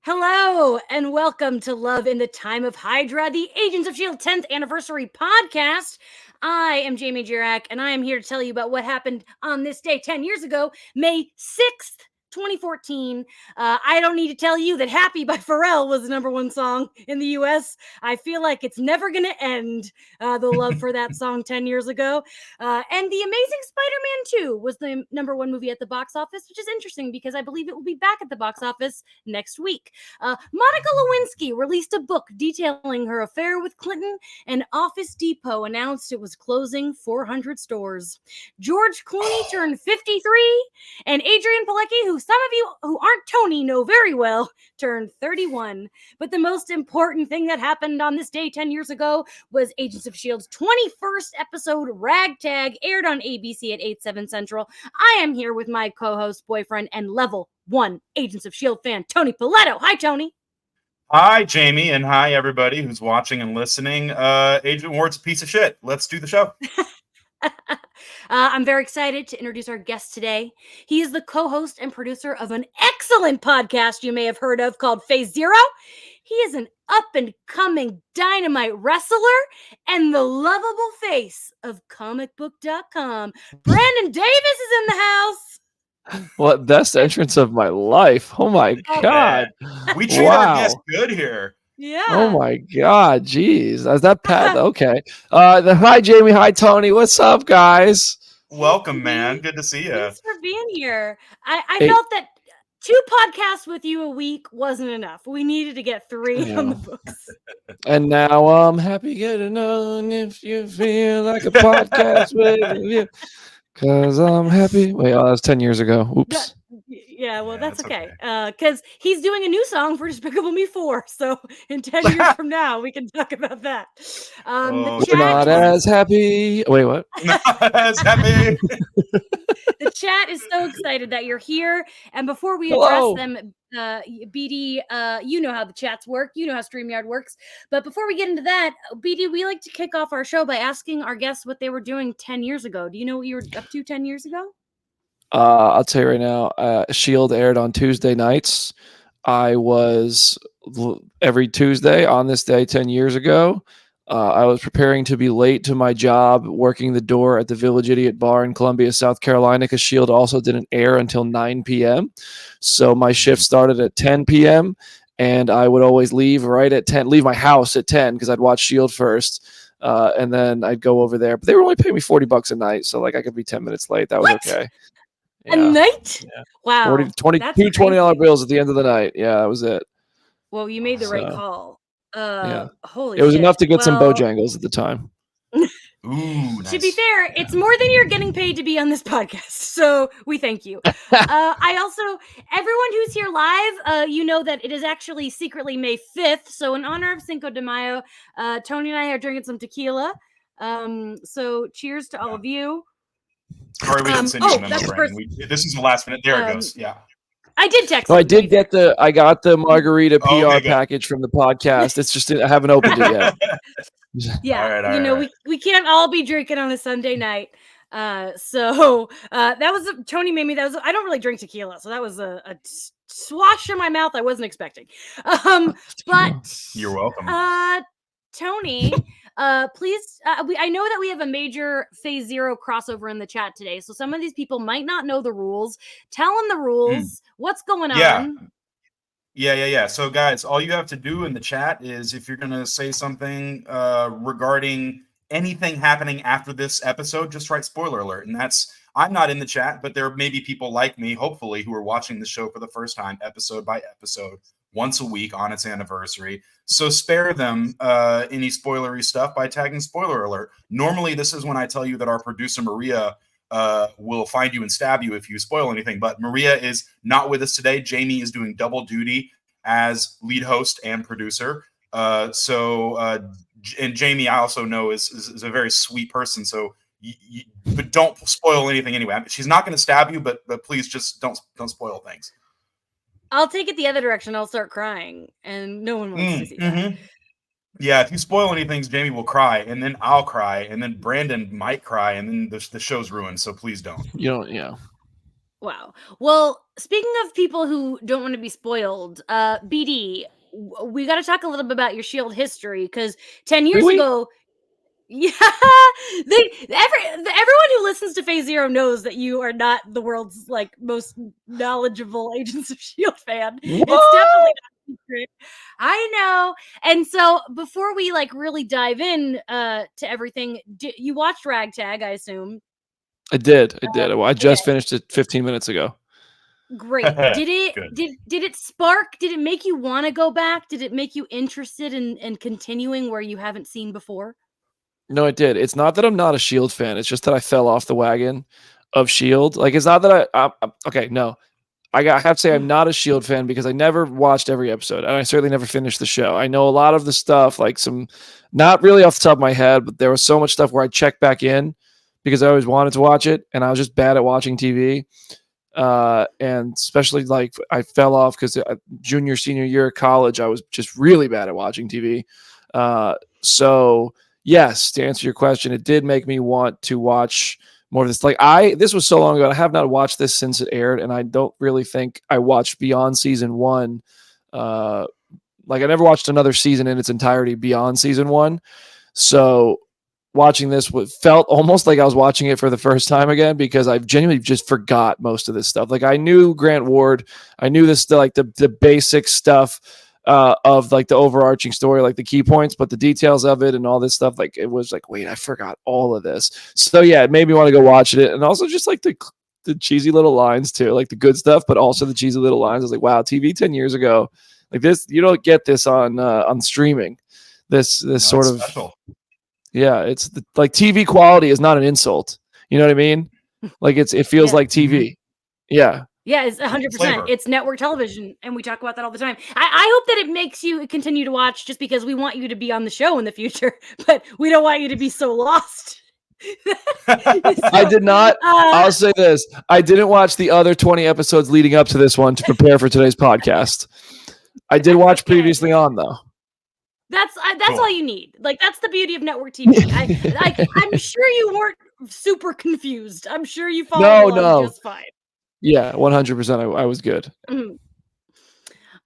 Hello and welcome to Love in the Time of Hydra, the Agents of S.H.I.E.L.D. 10th anniversary podcast. I am Jamie Jirak, and I am here to tell you about what happened on this day 10 years ago, May 6th, 2014. I don't need to tell you that Happy by Pharrell was the number one song in the US. I feel like it's never going to end, the love for that song 10 years ago. And The Amazing Spider-Man 2 was the number one movie at the box office, which is interesting because I believe it will be back at the box office next week. Monica Lewinsky released a book detailing her affair with Clinton, and Office Depot announced it was closing 400 stores. George Clooney turned 53, and Adrian Palicki, who some of you who aren't Tony know very well, turned 31. But the most important thing that happened on this day 10 years ago was Agents of S.H.I.E.L.D.'s 21st episode, Ragtag, aired on ABC at 8/7 Central. I am here with my co-host, boyfriend, and level 1 Agents of S.H.I.E.L.D. fan, Tony Paletto. Hi, Tony. Hi, Jamie, and hi, everybody who's watching and listening. Agent Ward's a piece of shit. Let's do the show. I'm very excited to introduce our guest today. He is the co-host and producer of an excellent podcast you may have heard of called Phase Zero. He is an up-and-coming dynamite wrestler and the lovable face of comicbook.com. Brandon Davis is in the house. What best entrance of my life? Oh my God! We treat our guests good here. Yeah. Oh my God! Jeez, is that Pat? Okay. Hi, Jamie. Hi, Tony. What's up, guys? Welcome, man. Good to see you. Thanks for being here. I felt that 2 podcasts with you a week wasn't enough. We needed to get 3 on the books. And now I'm happy getting on if you feel like a podcast with you. Because I'm happy. Wait, that was 10 years ago. Oops. Yeah, well, that's okay. Because he's doing a new song for Despicable Me 4. So in 10 years from now, we can talk about that. We're not as happy. Wait, what? Not as happy. The chat is so excited that you're here. And before we address them, BD, you know how the chats work. You know how StreamYard works. But before we get into that, BD, we like to kick off our show by asking our guests what they were doing 10 years ago. Do you know what you were up to 10 years ago? I'll tell you right now. S.H.I.E.L.D. aired on Tuesday nights. I was every Tuesday on this day 10 years ago. I was preparing to be late to my job, working the door at the Village Idiot Bar in Columbia, South Carolina, because S.H.I.E.L.D. also didn't air until 9 p.m. So my shift started at 10 p.m., and I would always leave right at 10, leave my house at 10 because I'd watch S.H.I.E.L.D. first, and then I'd go over there. But they were only paying me $40 a night, so like I could be 10 minutes late. That was okay. Yeah. A night? Yeah. Wow. 22 $20 bills at the end of the night. Yeah, that was it. Well, you made the right call. Yeah. Holy it was shit. enough to get some Bojangles at the time. Ooh, nice. To be fair, it's more than you're getting paid to be on this podcast, so we thank you. I also, everyone who's here live, you know that it is actually secretly May 5th, so in honor of Cinco de Mayo, Tony and I are drinking some tequila. So cheers to all of you. Sorry, we didn't send you a memo, Brandon. This is the last minute. There it goes. Yeah. I did text. I did get I got the margarita PR package from the podcast. It's just I haven't opened it yet. Yeah, all right. We can't all be drinking on a Sunday night. So that was Tony made me. That was I don't really drink tequila, so that was a swash in my mouth I wasn't expecting. But you're welcome. Tony, please. I know that we have a major Phase Zero crossover in the chat today, so some of these people might not know the rules. Tell them the rules. What's going on? Yeah. So, guys, all you have to do in the chat is if you're gonna say something regarding anything happening after this episode, just write spoiler alert, and that's. I'm not in the chat, but there may be people like me, hopefully, who are watching the show for the first time, episode by episode, once a week on its anniversary. So spare them any spoilery stuff by tagging spoiler alert. Normally, this is when I tell you that our producer, Maria, will find you and stab you if you spoil anything. But Maria is not with us today. Jamie is doing double duty as lead host and producer. And Jamie, I also know, is a very sweet person. So but don't spoil anything anyway. She's not going to stab you, but please just don't spoil things. I'll take it the other direction. I'll start crying, and no one wants to see that. Yeah, if you spoil anything, Jamie will cry, and then I'll cry, and then Brandon might cry, and then the show's ruined. So please don't. You don't. Yeah. Wow. Well, speaking of people who don't want to be spoiled, BD, we got to talk a little bit about your Shield history because 10 years Really? ago, yeah, everyone who listens to Phase Zero knows that you are not the world's like most knowledgeable Agents of Shield fan. It's definitely What? not a secret. I know. And so before we like really dive in to everything, you watched Ragtag, I assume. I did. I Okay. just finished it 15 minutes ago. Great. Did it Good. did it spark? Did it make you want to go back? Did it make you interested in continuing where you haven't seen before? No, it did. It's not that I'm not a Shield fan. It's just that I fell off the wagon of Shield. Like, it's not that okay. No, I have to say I'm not a Shield fan because I never watched every episode, and I certainly never finished the show. I know a lot of the stuff, like some, not really off the top of my head, but there was so much stuff where I checked back in because I always wanted to watch it, and I was just bad at watching TV. And especially like I fell off because junior, senior year of college, I was just really bad at watching TV. So yes, to answer your question, it did make me want to watch more of this. Like this was so long ago. I have not watched this since it aired, and I don't really think I watched beyond season one. Like I never watched another season in its entirety beyond season one. So watching this felt almost like I was watching it for the first time again because I've genuinely just forgot most of this stuff. Like I knew Grant Ward, I knew this like the basic stuff of like the overarching story, like the key points, but the details of it and all this stuff, like it was like, wait, I forgot all of this. So yeah, it made me want to go watch it, and also just like the cheesy little lines too, like the good stuff, but also the cheesy little lines. I was like, wow, TV 10 years ago, like this, you don't get this on streaming. This sort of special. Yeah, it's like TV quality is not an insult. You know what I mean? Like it feels like TV. Yeah. Yeah, it's 100%. It's network television, and we talk about that all the time. I hope that it makes you continue to watch just because we want you to be on the show in the future, but we don't want you to be so lost. I did not. I'll say this. I didn't watch the other 20 episodes leading up to this one to prepare for today's podcast. I did watch previously on, though. That's cool. All you need. Like that's the beauty of network TV. I'm sure you weren't super confused. I'm sure you followed along just fine. Yeah, 100%. I was good. Mm-hmm.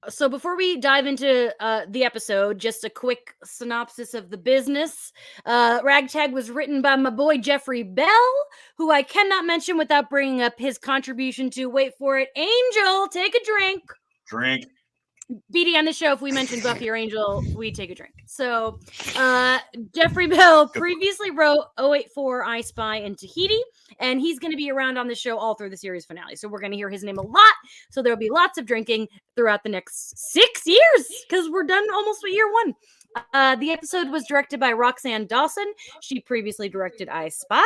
So before we dive into the episode, just a quick synopsis of the business. Ragtag was written by my boy Jeffrey Bell, who I cannot mention without bringing up his contribution to, wait for it, Angel, take a drink. Drink. BD on the show, if we mentioned Buffy or Angel, we take a drink. So Jeffrey Bell previously wrote 084 I Spy in Tahiti, and he's going to be around on the show all through the series finale. So we're going to hear his name a lot. So there'll be lots of drinking throughout the next 6 years because we're done almost with year one. The episode was directed by Roxanne Dawson. She previously directed I Spy.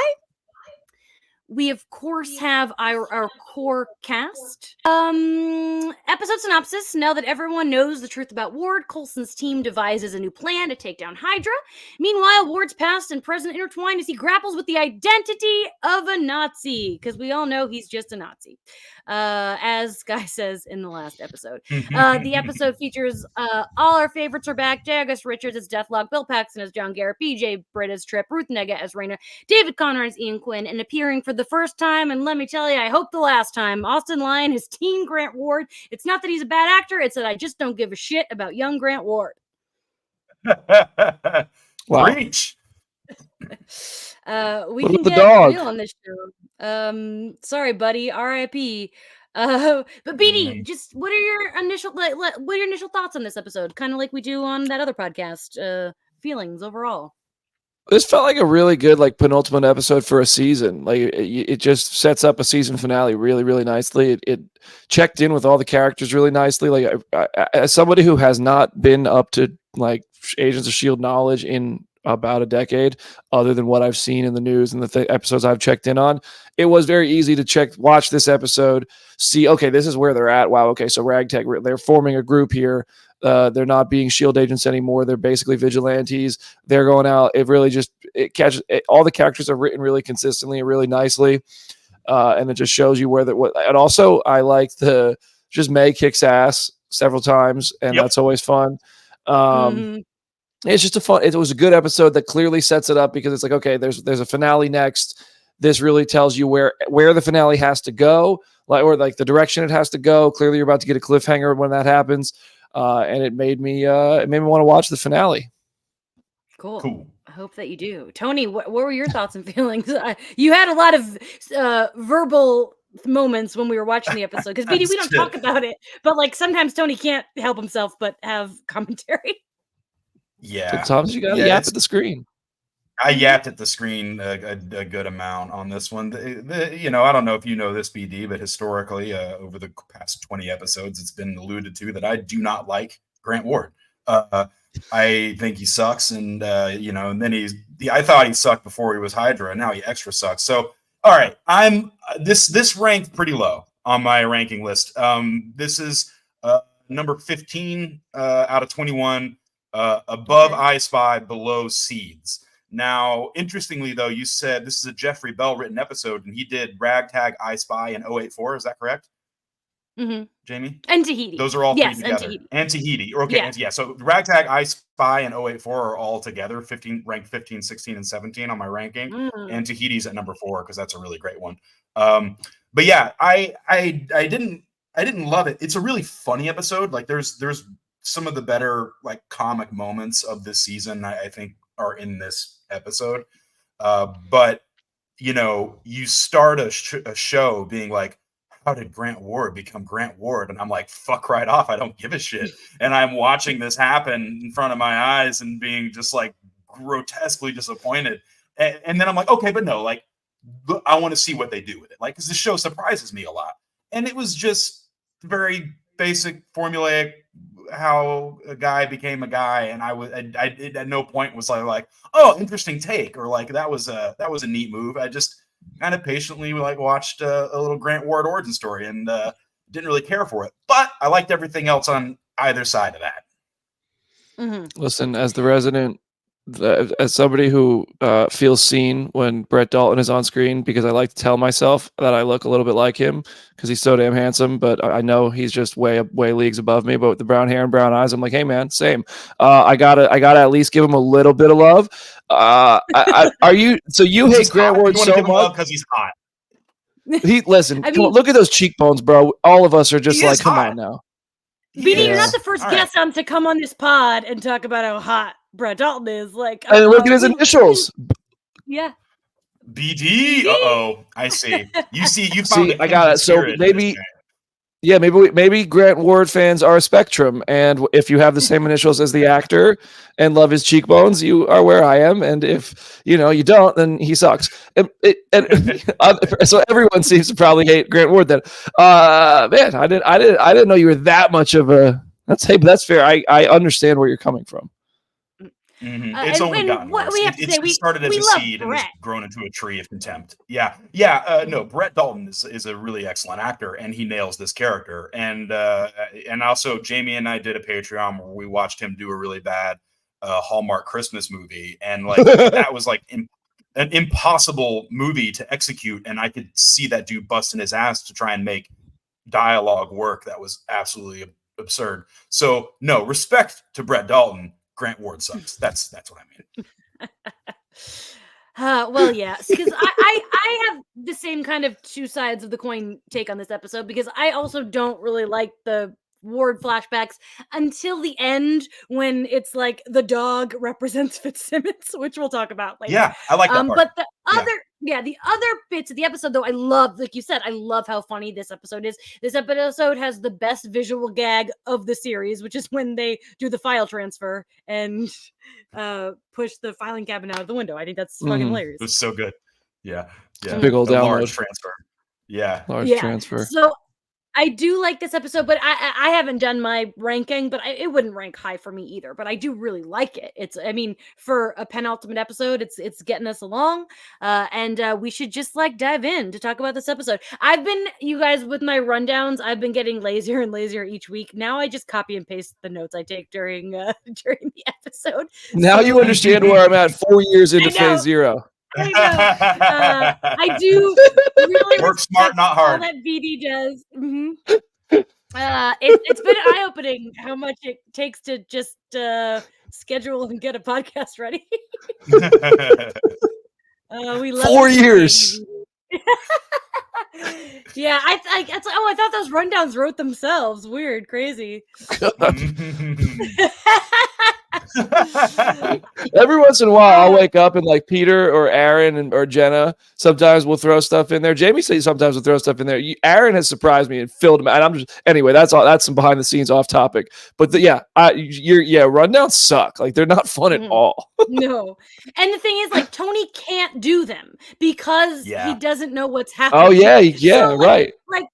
We, of course, have our core cast. Episode synopsis. Now that everyone knows the truth about Ward, Coulson's team devises a new plan to take down Hydra. Meanwhile, Ward's past and present intertwine as he grapples with the identity of a Nazi, because we all know he's just a Nazi, as Guy says in the last episode. The episode features all our favorites are back. Jagus Richards as Deathlock, Bill Paxton as John Garrett, BJ Britt as Trip, Ruth Nega as Raina, David Connor as Ian Quinn, and appearing for the first time, and let me tell you, I hope the last time, Austin Lyon is Teen Grant Ward. It's not that he's a bad actor, it's that I just don't give a shit about young Grant Ward. Wow. Preach. We can get real on this show. Sorry, buddy. R.I.P. But BD, just what are your initial thoughts on this episode? Kind of like we do on that other podcast. Feelings overall. This felt like a really good like penultimate episode for a season. Like it just sets up a season finale really, really nicely. It checked in with all the characters really nicely. Like as somebody who has not been up to like Agents of S.H.I.E.L.D. knowledge in about a decade, other than what I've seen in the news and the episodes I've checked in on, it was very easy to watch this episode, see, okay, this is where they're at. Wow, okay, so Ragtag, they're forming a group here. They're not being S.H.I.E.L.D. agents anymore. They're basically vigilantes. They're going out. It really just all the characters are written really consistently and really nicely, and it just shows you where and also I like just May kicks ass several times, and that's always fun. It's just it was a good episode that clearly sets it up because it's like, okay, there's a finale next. this really tells you where the finale has to go, or the direction it has to go. Clearly, you're about to get a cliffhanger when that happens, and it made me want to watch the finale. Cool. I hope that you do. Tony, what were your thoughts and feelings? You had a lot of verbal moments when we were watching the episode, because BD, we don't talk about it, but like sometimes Tony can't help himself but have commentary. Yeah. Sometimes you gotta yap at the screen. I yapped at the screen a good amount on this one. I don't know if you know this, BD, but historically, over the past 20 episodes, it's been alluded to that I do not like Grant Ward. I think he sucks, and and then I thought he sucked before he was Hydra, and now he extra sucks. So, all right, I'm this ranked pretty low on my ranking list. This is number 15 out of 21, above I Spy, below Seeds. Now, interestingly, though, you said this is a Jeffrey Bell written episode, and he did Ragtag, I Spy, and 084. Is that correct? Mm-hmm. Jamie? And Tahiti. Those are all three together. And Tahiti. And Tahiti. Okay, yeah. So Ragtag, I Spy, and 084 are all together, ranked 15, 16, and 17 on my ranking. And Tahiti's at number 4 because that's a really great one. But yeah, I didn't love it. It's a really funny episode. Like there's some of the better like comic moments of this season, I think, are in this episode. But you start a show being like, how did Grant Ward become Grant Ward? And I'm like, fuck right off. I don't give a shit. And I'm watching this happen in front of my eyes and being just like grotesquely disappointed. And then I'm like, okay, but no, like, I want to see what they do with it. Like, because the show surprises me a lot. And it was just very basic, formulaic, how a guy became a guy. And I at no point was like, oh, interesting take, or like that was a neat move. I just kind of patiently like watched a little Grant Ward origin story and didn't really care for it, but I liked everything else on either side of that. Mm-hmm. Listen, as somebody who feels seen when Brett Dalton is on screen, because I like to tell myself that I look a little bit like him because he's so damn handsome, but I know he's just way leagues above me. But with the brown hair and brown eyes, I'm like, hey man, same. I gotta at least give him a little bit of love. Are you? So you hate Grant Ward so much because he's hot? Listen, look at those cheekbones, bro. All of us are just like, come on now. BD, you're not the first guest on to come on this pod and talk about how hot Brett Dalton is. Like, and look at his initials. Yeah. BD. Uh-oh. I see. You found I got it. So maybe Grant Ward fans are a spectrum, and if you have the same initials as the actor and love his cheekbones, you are where I am, and if you don't, then he sucks. So everyone seems to probably hate Grant Ward. Then, man, I didn't know you were that much of a. That's fair. I understand where you're coming from. Mm-hmm. It's only gotten worse. It started as a seed and has grown into a tree of contempt. Yeah. No, Brett Dalton is a really excellent actor, and he nails this character. And also, Jamie and I did a Patreon where we watched him do a really bad Hallmark Christmas movie, and like that was like an impossible movie to execute. And I could see that dude busting his ass to try and make dialogue work that was absolutely absurd. So, no, respect to Brett Dalton. Grant Ward sucks. That's what I mean. Well, yeah, because I have the same kind of two sides of the coin take on this episode, because I also don't really like the Ward flashbacks until the end, when it's like the dog represents Fitzsimmons, which we'll talk about later. Yeah, I like that part. But the other bits of the episode, though, I love, like you said, I love how funny this episode is. This episode has the best visual gag of the series, which is when they do the file transfer and push the filing cabinet out of the window. I think that's fucking hilarious. It was so good. Yeah. Big old download. Large transfer. Yeah. Large transfer. So I do like this episode, but I haven't done my ranking, but it wouldn't rank high for me either. But I do really like it. For a penultimate episode, it's getting us along, and we should just like dive in to talk about this episode. You guys, with my rundowns, I've been getting lazier and lazier each week. Now I just copy and paste the notes I take during the episode. Now you understand where I'm at 4 years into phase 0. I do really work smart, not hard. All that BD does. Mm-hmm. It's been eye-opening how much it takes to just schedule and get a podcast ready. We love 4 it. years. Yeah, I thought those rundowns wrote themselves. Weird, crazy. Every once in a while, I'll wake up and like Peter or Aaron or Jenna sometimes will throw stuff in there. Jamie says sometimes will throw stuff in there. Aaron has surprised me and filled him. And I'm just anyway. That's all. That's some behind the scenes off topic. But rundowns suck. Like they're not fun at all. No, and the thing is, like Tony can't do them because he doesn't know what's happening. Oh yeah, so, right. Like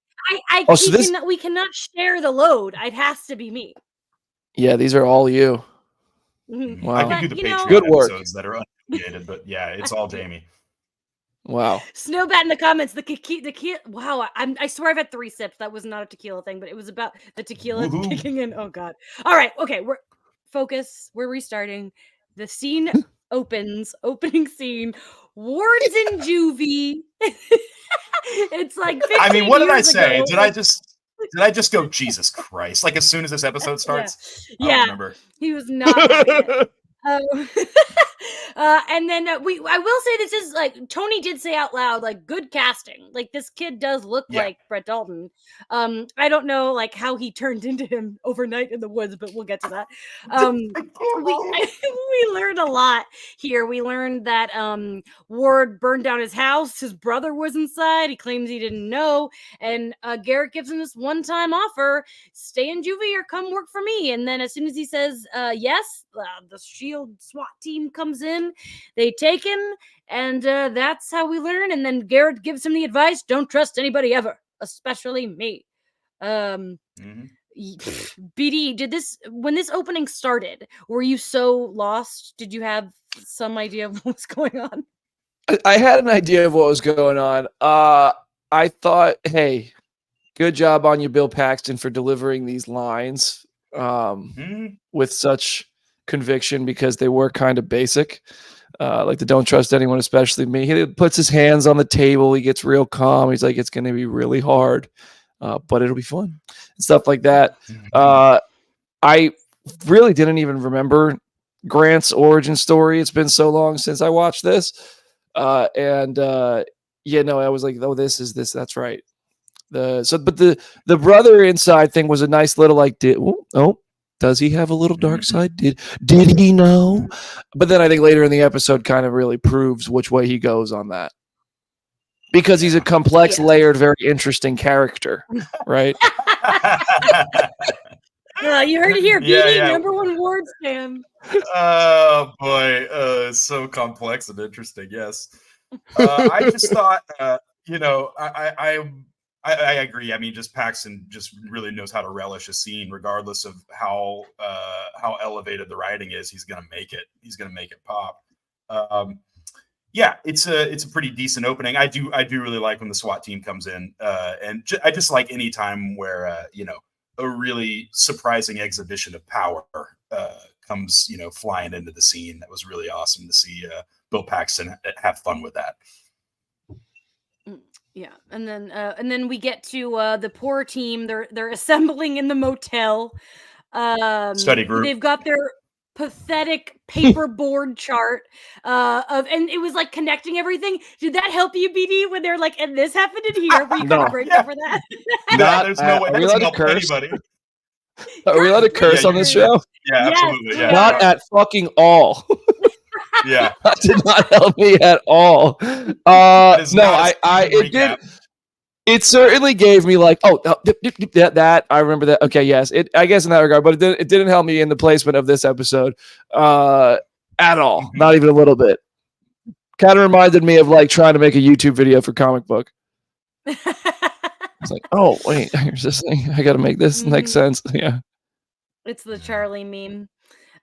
we cannot share the load. It has to be me. Yeah, these are all you. Wow. I can do the Patreon good work. episodes that are unaffiliated, but yeah, it's all Jamie. Wow. Snowbat in the comments. The tequila. Wow, I swear I've had 3 sips. That was not a tequila thing, but it was about the tequila kicking in. Oh God. All right. Okay. Focus. We're restarting. The scene opens. Opening scene. Ward's in juvie. It's like 15 I mean, what did I years say? ago. Did I just go, Jesus Christ? Like as soon as this episode starts? Yeah. I don't remember. He was not it. And then I will say this is like Tony did say out loud, like good casting. Like this kid does look like Brett Dalton. I don't know like how he turned into him overnight in the woods, but we'll get to that. We learned a lot here. We learned that Ward burned down his house. His brother was inside. He claims he didn't know. And Garrett gives him this one-time offer: stay in juvie or come work for me. And then as soon as he says yes, the SHIELD SWAT team comes in. They take him, and that's how we learn. And then Garrett gives him the advice: don't trust anybody ever, especially me. BD, when this opening started, were you so lost? Did you have some idea of what was going on? I had an idea of what was going on. I thought, hey, good job on you, Bill Paxton, for delivering these lines with such conviction, because they were kind of basic. Like the don't trust anyone, especially me. He puts his hands on the table. He gets real calm. He's like, it's going to be really hard, but it'll be fun and stuff like that. I really didn't even remember Grant's origin story. It's been so long since I watched this. I was like, oh, that's right. But the brother inside thing was a nice little like, does he have a little dark side? Did he know? But then I think later in the episode kind of really proves which way he goes on that. Because he's a complex, layered, very interesting character, right? You heard it here, BD, number 1 Ward fan. Oh boy, so complex and interesting. Yes, I just thought, I agree. I mean, just Paxton just really knows how to relish a scene, regardless of how elevated the writing is. He's gonna make it. He's gonna make it pop. It's a pretty decent opening. I do really like when the SWAT team comes in, and I just like any time where a really surprising exhibition of power comes flying into the scene. That was really awesome to see Bill Paxton have fun with that. Yeah, and then we get to the poor team. They're assembling in the motel. Study group. They've got their pathetic paperboard chart and it was like connecting everything. Did that help you, BD, when they're like, and this happened in here? Were you kind of grateful for that? There's no way that's help anybody. Are we allowed to curse on this show? Yeah, absolutely. Yeah. Not at fucking all. Yeah, that did not help me at all. It did. It certainly gave me like, that I remember that. Okay, yes, I guess in that regard, but it didn't help me in the placement of this episode at all, not even a little bit. Kind of reminded me of like trying to make a YouTube video for comic book. It's like, oh wait, here's this thing. I got to make this make sense. Yeah, it's the Charlie meme.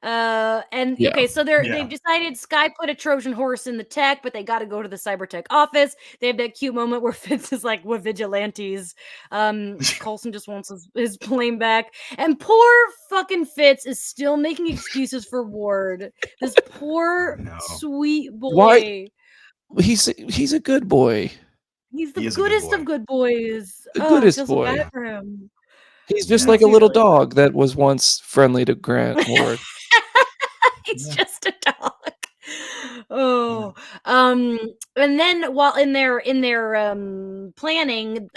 Okay, so they've decided Skye put a Trojan horse in the tech, but they got to go to the cybertech office. They have that cute moment where Fitz is like, "We're vigilantes." Coulson just wants his plane back, and poor fucking Fitz is still making excuses for Ward. This poor sweet boy. Why? He's a good boy. He's the goodest of good boys. The goodest boy. So bad for him. He's just like a little dog that was once friendly to Grant Ward. He's just a dog. Oh, know. And then while in their planning,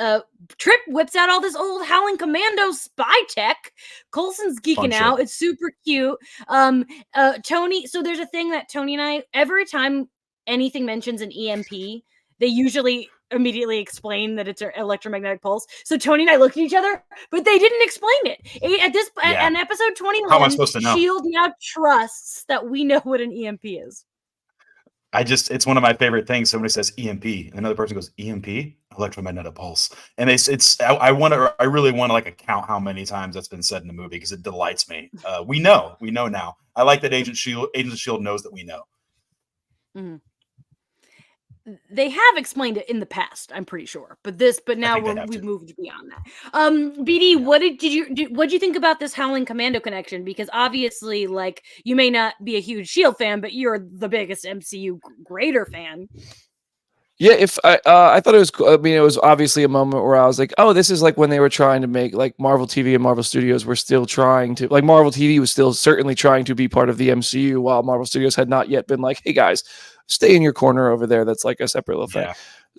Trip whips out all this old Howling Commando spy tech. Coulson's geeking out. It's super cute. Tony, so there's a thing that Tony and I, every time anything mentions an EMP, they usually immediately explain that it's an electromagnetic pulse. So Tony and I looked at each other, but they didn't explain it. At episode 21, how am I supposed to know? Shield now trusts that we know what an EMP is. It's one of my favorite things. Somebody says EMP, and another person goes EMP, electromagnetic pulse, and I really want to like account how many times that's been said in the movie because it delights me. We know now. I like that Agent of Shield knows that we know. Mm-hmm. They have explained it in the past, I'm pretty sure, but now we've moved beyond that. BD, what did you think about this Howling Commando connection? Because obviously, like, you may not be a huge Shield fan, but you're the biggest MCU greater fan. Yeah, I thought it was cool. I mean, it was obviously a moment where I was like, oh, this is like when they were trying to make, like, Marvel TV and Marvel Studios were still trying to, like, Marvel TV was still certainly trying to be part of the MCU, while Marvel Studios had not yet been like, hey guys, stay in your corner over there. That's like a separate little thing.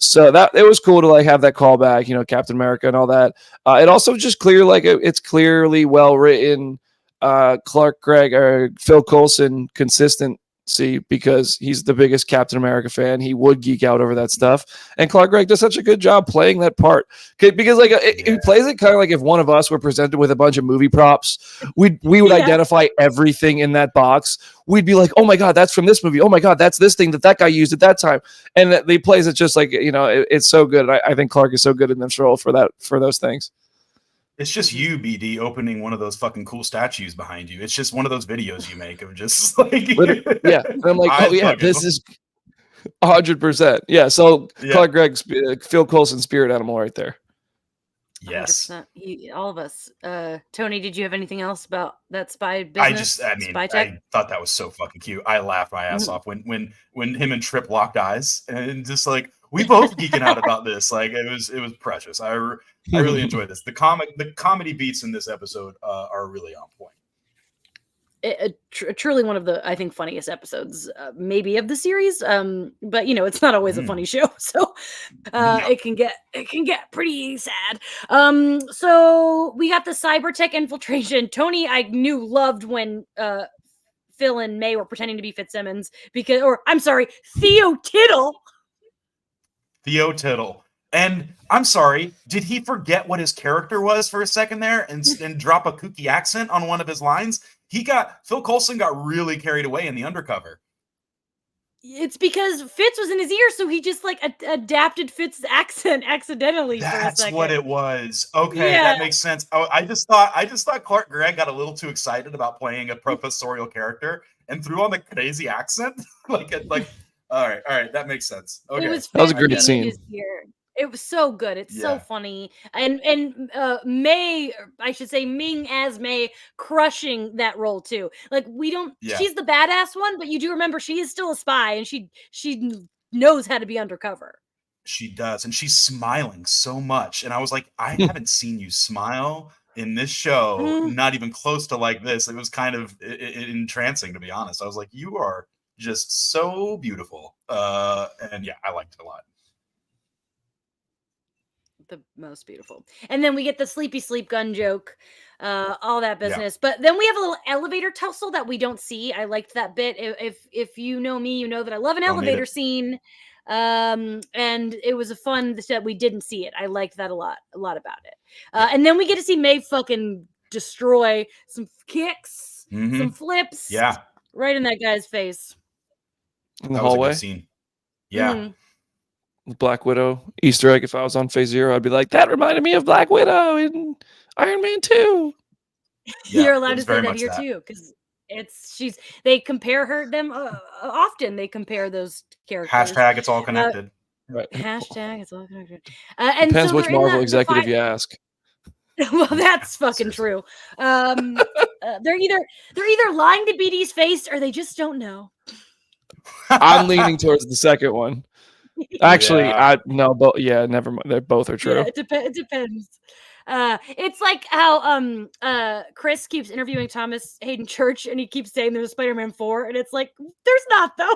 So that it was cool to like have that callback, Captain America and all that. It also just clear, like, it's clearly well written. Clark Gregg or Phil Coulson consistent. Because he's the biggest Captain America fan, he would geek out over that stuff, and Clark Gregg does such a good job playing that part. Because like he plays it kind of like if one of us were presented with a bunch of movie props, we would identify everything in that box. We'd be like, oh my god, that's from this movie. Oh my god, that's this thing that guy used at that time. And he plays it just like it's so good. I think Clark is so good in this role for those things. It's just you, BD, opening one of those fucking cool statues behind you. It's just one of those videos you make of just like yeah. And I'm like, oh yeah, this is 100%. Yeah. So Clark Gregg's Phil Coulson spirit animal right there. Yes. 100%. All of us. Tony, did you have anything else about that spy business? I thought that was so fucking cute. I laughed my ass off when him and Trip locked eyes, and just like we both geeking out about this. Like it was precious. I really enjoyed this. The comedy beats in this episode are really on point. Truly one of the, I think, funniest episodes maybe of the series, but it's not always a funny show, so it can get pretty sad. So we got the cyber tech infiltration. Tony, I knew loved when Phil and May were pretending to be Fitzsimmons Theo Tittle. And I'm sorry, did he forget what his character was for a second there and drop a kooky accent on one of his lines? Phil Coulson got really carried away in the undercover. It's because Fitz was in his ear, so he just like adapted Fitz's accent accidentally. That's what it was. Okay, that makes sense. Oh, I just thought Clark Gregg got a little too excited about playing a professorial character and threw on the crazy accent. All right, that makes sense. Okay, that was a great scene. It was so good. It's so funny. And May, I should say Ming as May, crushing that role too. Like she's the badass one, but you do remember she is still a spy and she knows how to be undercover. She does. And she's smiling so much. And I was like, I haven't seen you smile in this show, not even close to like this. It was kind of entrancing, to be honest. I was like, you are just so beautiful. And yeah, I liked it a lot. The most beautiful. And then we get the sleepy sleep gun joke, all that business. But then we have a little elevator tussle that we don't see. I liked that bit. If you know me, you know that I love an elevator scene. And it was a fun that we didn't see it. I liked that a lot about it. And then we get to see May fucking destroy some kicks, some flips, right in that guy's face in the hallway. Was a good scene. Yeah. Black Widow Easter egg. If I was on Phase Zero, I'd be like, that reminded me of Black Widow in Iron Man 2. You're allowed to say that here too, because they compare them often. They compare those characters. Hashtag it's all connected. Right. Hashtag it's all connected. And depends which Marvel executive you ask. Well, that's fucking true. They're either lying to BD's face or they just don't know. I'm leaning towards the second one. Actually, never mind. They both are true. Yeah, it depends. It's like how Chris keeps interviewing Thomas Hayden Church, and he keeps saying there's a Spider-Man 4, and it's like there's not though.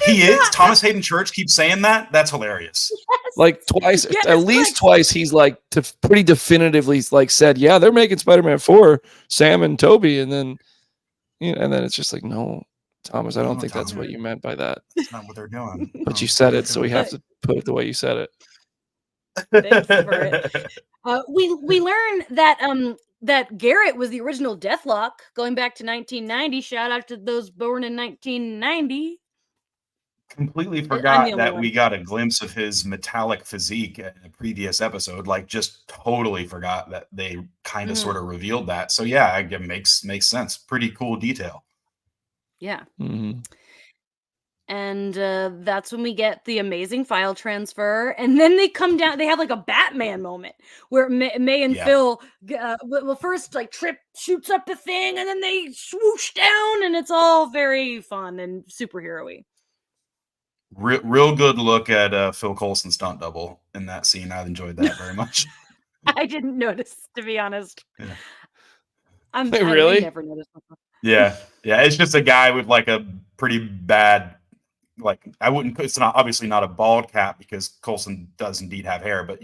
He is. Thomas Hayden Church keeps saying that. That's hilarious. Yes. Like twice, Yes, at least twice, he's like pretty definitively like said, yeah, they're making Spider-Man 4, Sam and Toby, and then it's just like, no, Thomas, I don't think that's what you meant by that. That's not what they're doing. But you said it, so we have to put it the way you said it. Thanks for it. We learn that that Garrett was the original Deathlock, going back to 1990. Shout out to those born in 1990. Completely forgot that we got a glimpse of his metallic physique in a previous episode. Like, just totally forgot that they kind of sort of revealed that. So yeah, it makes sense. Pretty cool detail. Yeah. Mm-hmm. And that's when we get the amazing file transfer. And then they come down. They have like a Batman moment where May and Phil, well, first like Trip shoots up the thing, and then they swoosh down, and it's all very fun and superhero-y. Real good look at Phil Coulson stunt double in that scene. I enjoyed that very much. I didn't notice, to be honest. Yeah. I never noticed. Yeah. It's just a guy with like a pretty bad. Like, it's not obviously not a bald cap because Coulson does indeed have hair, but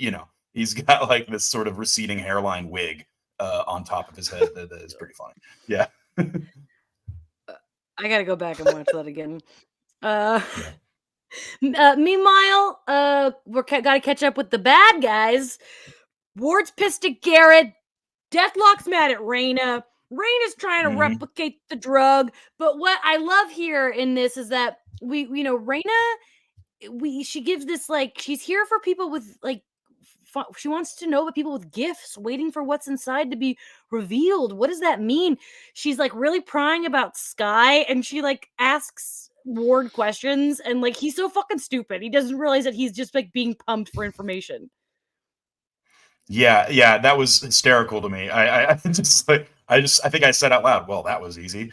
he's got like this sort of receding hairline wig on top of his head that is pretty funny. Yeah. I gotta go back and watch that again. Meanwhile, we're gotta catch up with the bad guys. Ward's pissed at Garrett. Deathlock's mad at Raina. Raina's trying to replicate the drug, but what I love here in this is that Raina, she gives this, like, she's here for people with, like, she wants to know about people with gifts, waiting for what's inside to be revealed. What does that mean? She's like really prying about Sky, and she like asks Ward questions, and like he's so fucking stupid. He doesn't realize that he's just like being pumped for information. Yeah, that was hysterical to me. I think I said out loud, well, that was easy.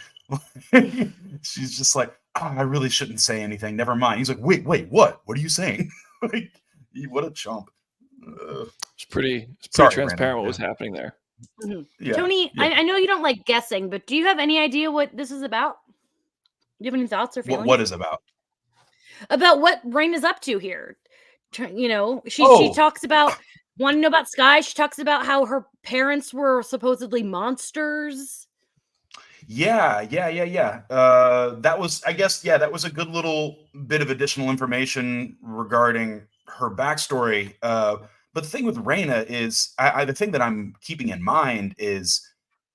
She's just like, I really shouldn't say anything. Never mind. He's like, wait, what? What are you saying? Like, what a chump. It's pretty transparent Brandon, what was happening there. Mm-hmm. Yeah, Tony, yeah. I know you don't like guessing, but do you have any idea what this is about? Do you have any thoughts or feelings? What is about? About what Raina's up to here. She talks about wanting to know about Sky. She talks about how her parents were supposedly monsters. Yeah. That was, I guess, that was a good little bit of additional information regarding her backstory. But the thing with Raina is, the thing that I'm keeping in mind is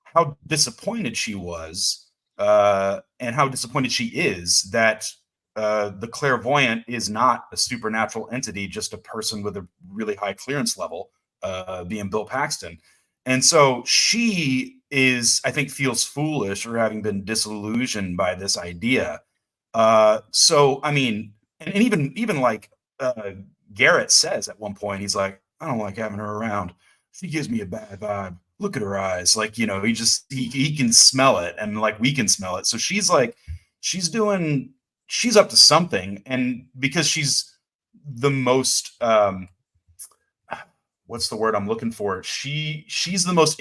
how disappointed she was, and how disappointed she is that the clairvoyant is not a supernatural entity, just a person with a really high clearance level, being Bill Paxton. And so she I think feels foolish for having been disillusioned by this idea. So, I mean, and even like Garrett says at one point, he's like, I don't like having her around. She gives me a bad vibe. Look at her eyes. Like, he can smell it, and like we can smell it. So she's like, she's up to something. And because she's the most, what's the word I'm looking for? She's the most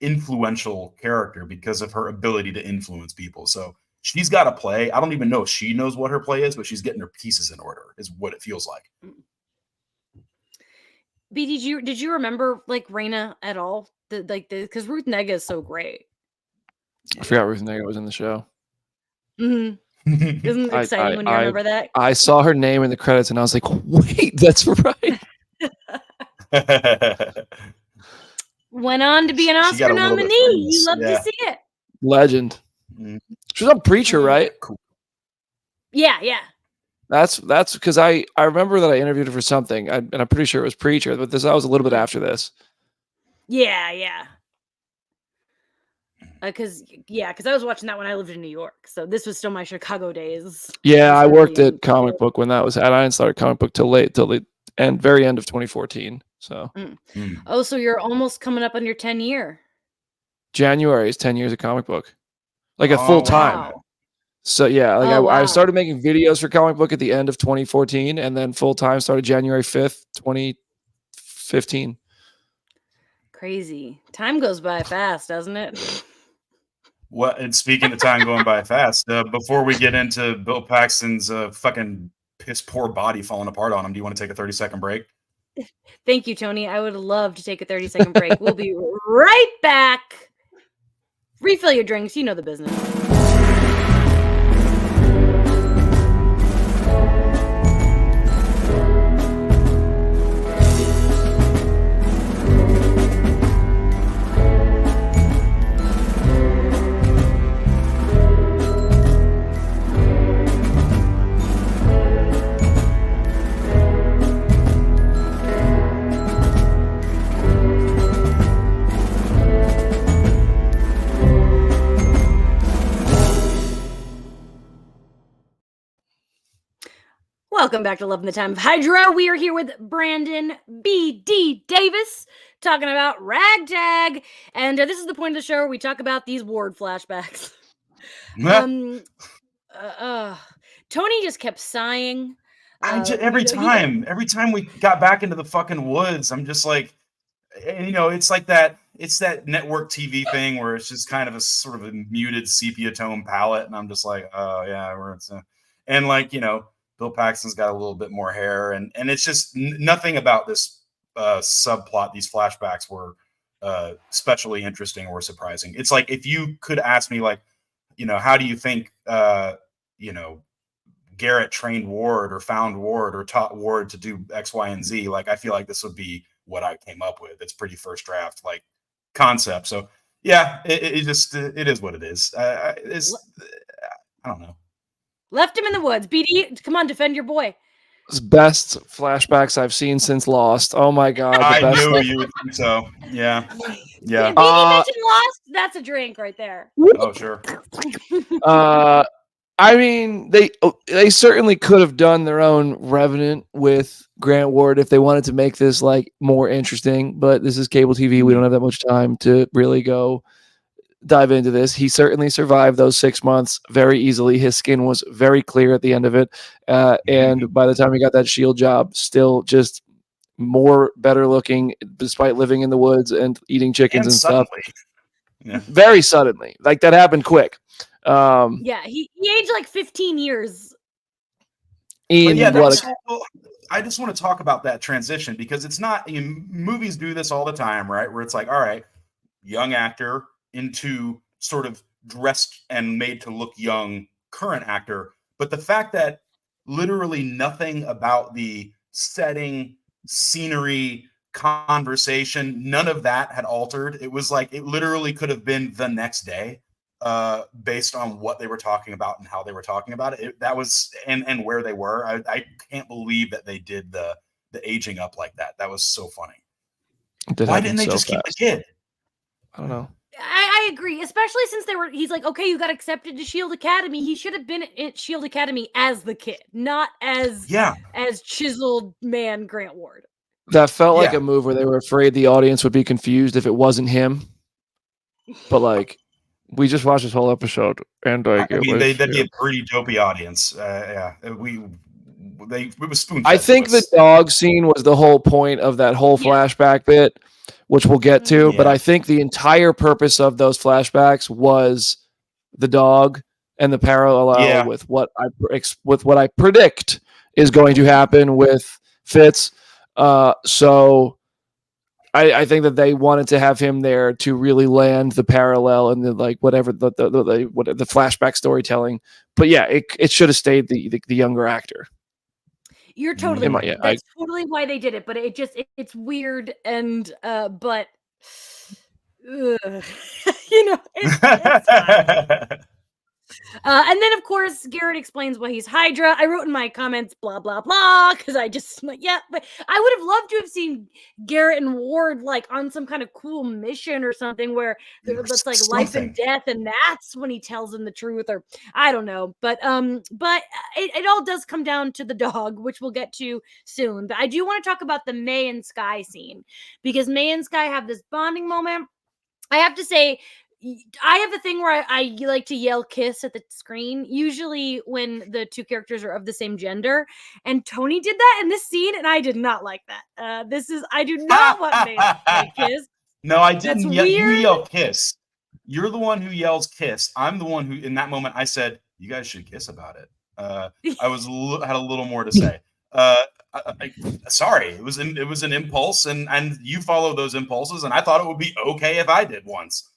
influential character because of her ability to influence people. So she's got a play. I don't even know if she knows what her play is, but she's getting her pieces in order, is what it feels like. B, did you remember like Raina at all? Because Ruth Negga is so great. I forgot Ruth Negga was in the show. Mm-hmm. Isn't it exciting when you remember that? I saw her name in the credits and I was like, wait, that's right. Went on to be an Oscar nominee. You love to see it. Legend. She was on Preacher, right? Cool. Yeah. That's because I remember that I interviewed her for something, and I'm pretty sure it was Preacher, but that was a little bit after this. Yeah. Because I was watching that when I lived in New York, so this was still my Chicago days. Yeah, I worked at Comic Book when that was. I didn't start Comic Book till the very end of 2014. So. Oh, so you're almost coming up on your 10 year. January is 10 years of Comic Book, like a full time. Wow. So yeah, I started making videos for Comic Book at the end of 2014, and then full time started January 5th, 2015. Crazy. Time goes by fast, doesn't it? What? And speaking of time going by fast, before we get into Bill Paxton's fucking piss poor body falling apart on him, do you want to take a 30-second break? Thank you, Tony. I would love to take a 30-second break. We'll be right back. Refill your drinks. You know the business. Welcome back to Love in the Time of Hydra. We are here with Brandon B.D. Davis talking about Ragtag. And this is the point of the show where we talk about these ward flashbacks. Tony just kept sighing. Every time we got back into the fucking woods, I'm just like, it's like that. It's that network TV thing where it's just kind of a sort of a muted sepia tone palette, and I'm just like, oh yeah, and like Bill Paxton's got a little bit more hair, and it's just nothing about this subplot. These flashbacks were especially interesting or surprising. It's like if you could ask me, like, how do you think Garrett trained Ward or found Ward or taught Ward to do X, Y, and Z? Like, I feel like this would be what I came up with. It's pretty first draft like concept. So yeah, it just it is what it is. I don't know. Left him in the woods. BD, come on, defend your boy. Best flashbacks I've seen since Lost. Oh my god, I knew you would think so. Yeah. BD mentioned Lost. That's a drink right there. Oh sure. I mean, they certainly could have done their own Revenant with Grant Ward if they wanted to make this like more interesting, but this is cable TV. We don't have that much time to really go dive into this. He certainly survived those 6 months very easily. His skin was very clear at the end of it. And by the time he got that SHIELD job, still just more better looking despite living in the woods and eating chickens and stuff. Yeah. Very suddenly. Like that happened quick. He aged like 15 years. I just want to talk about that transition because it's not, movies do this all the time, right? Where it's like, all right, young actor into sort of dressed and made to look young current actor. But the fact that literally nothing about the setting, scenery, conversation, none of that had altered. It was like it literally could have been the next day, based on what they were talking about and how they were talking about it. That was and where they were. I can't believe that they did the aging up like that. That was so funny. Why didn't they just keep the kid? I don't know. I agree, especially since he's like, okay, you got accepted to SHIELD Academy. He should have been at SHIELD Academy as the kid, not as chiseled man Grant Ward. That felt like a move where they were afraid the audience would be confused if it wasn't him. But like, we just watched this whole episode, and like, they'd be a pretty dopey audience. It was spoon. I think the dog scene was the whole point of that whole flashback bit, which we'll get to. Yeah. But I think the entire purpose of those flashbacks was the dog and the parallel with what I predict is going to happen with Fitz. So I think that they wanted to have him there to really land the parallel and the like whatever the flashback storytelling. But yeah, it should have stayed the younger actor. You're totally right. That's totally why they did it, but it's weird and but it's fine. And then, of course, Garrett explains why he's Hydra. I wrote in my comments, blah, blah, blah, because I just, but I would have loved to have seen Garrett and Ward, like, on some kind of cool mission or something where it's like life and death, and that's when he tells them the truth, or I don't know. But it all does come down to the dog, which we'll get to soon. But I do want to talk about the May and Sky scene, because May and Sky have this bonding moment. I have to say, I have a thing where I like to yell kiss at the screen, usually when the two characters are of the same gender. And Tony did that in this scene, and I did not like that. I do not want May and Sky kiss. No, I That's didn't. You weird. yell kiss. You're the one who yells kiss. I'm the one who, in that moment, I said, "You guys should kiss about it." I had a little more to say. Sorry, it was an impulse, and you follow those impulses, and I thought it would be okay if I did once.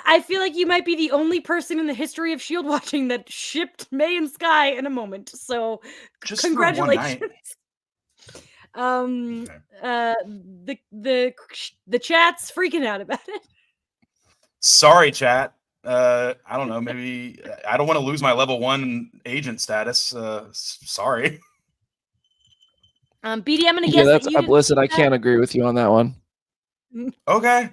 I feel like you might be the only person in the history of Shield watching that shipped May and Sky in a moment. So, Just congratulations. For one night. The chat's freaking out about it. Sorry, chat. I don't know. Maybe I don't want to lose my level 1 agent status. Sorry. BD, I'm gonna guess that you didn't listen. I can't agree with you on that one. Okay.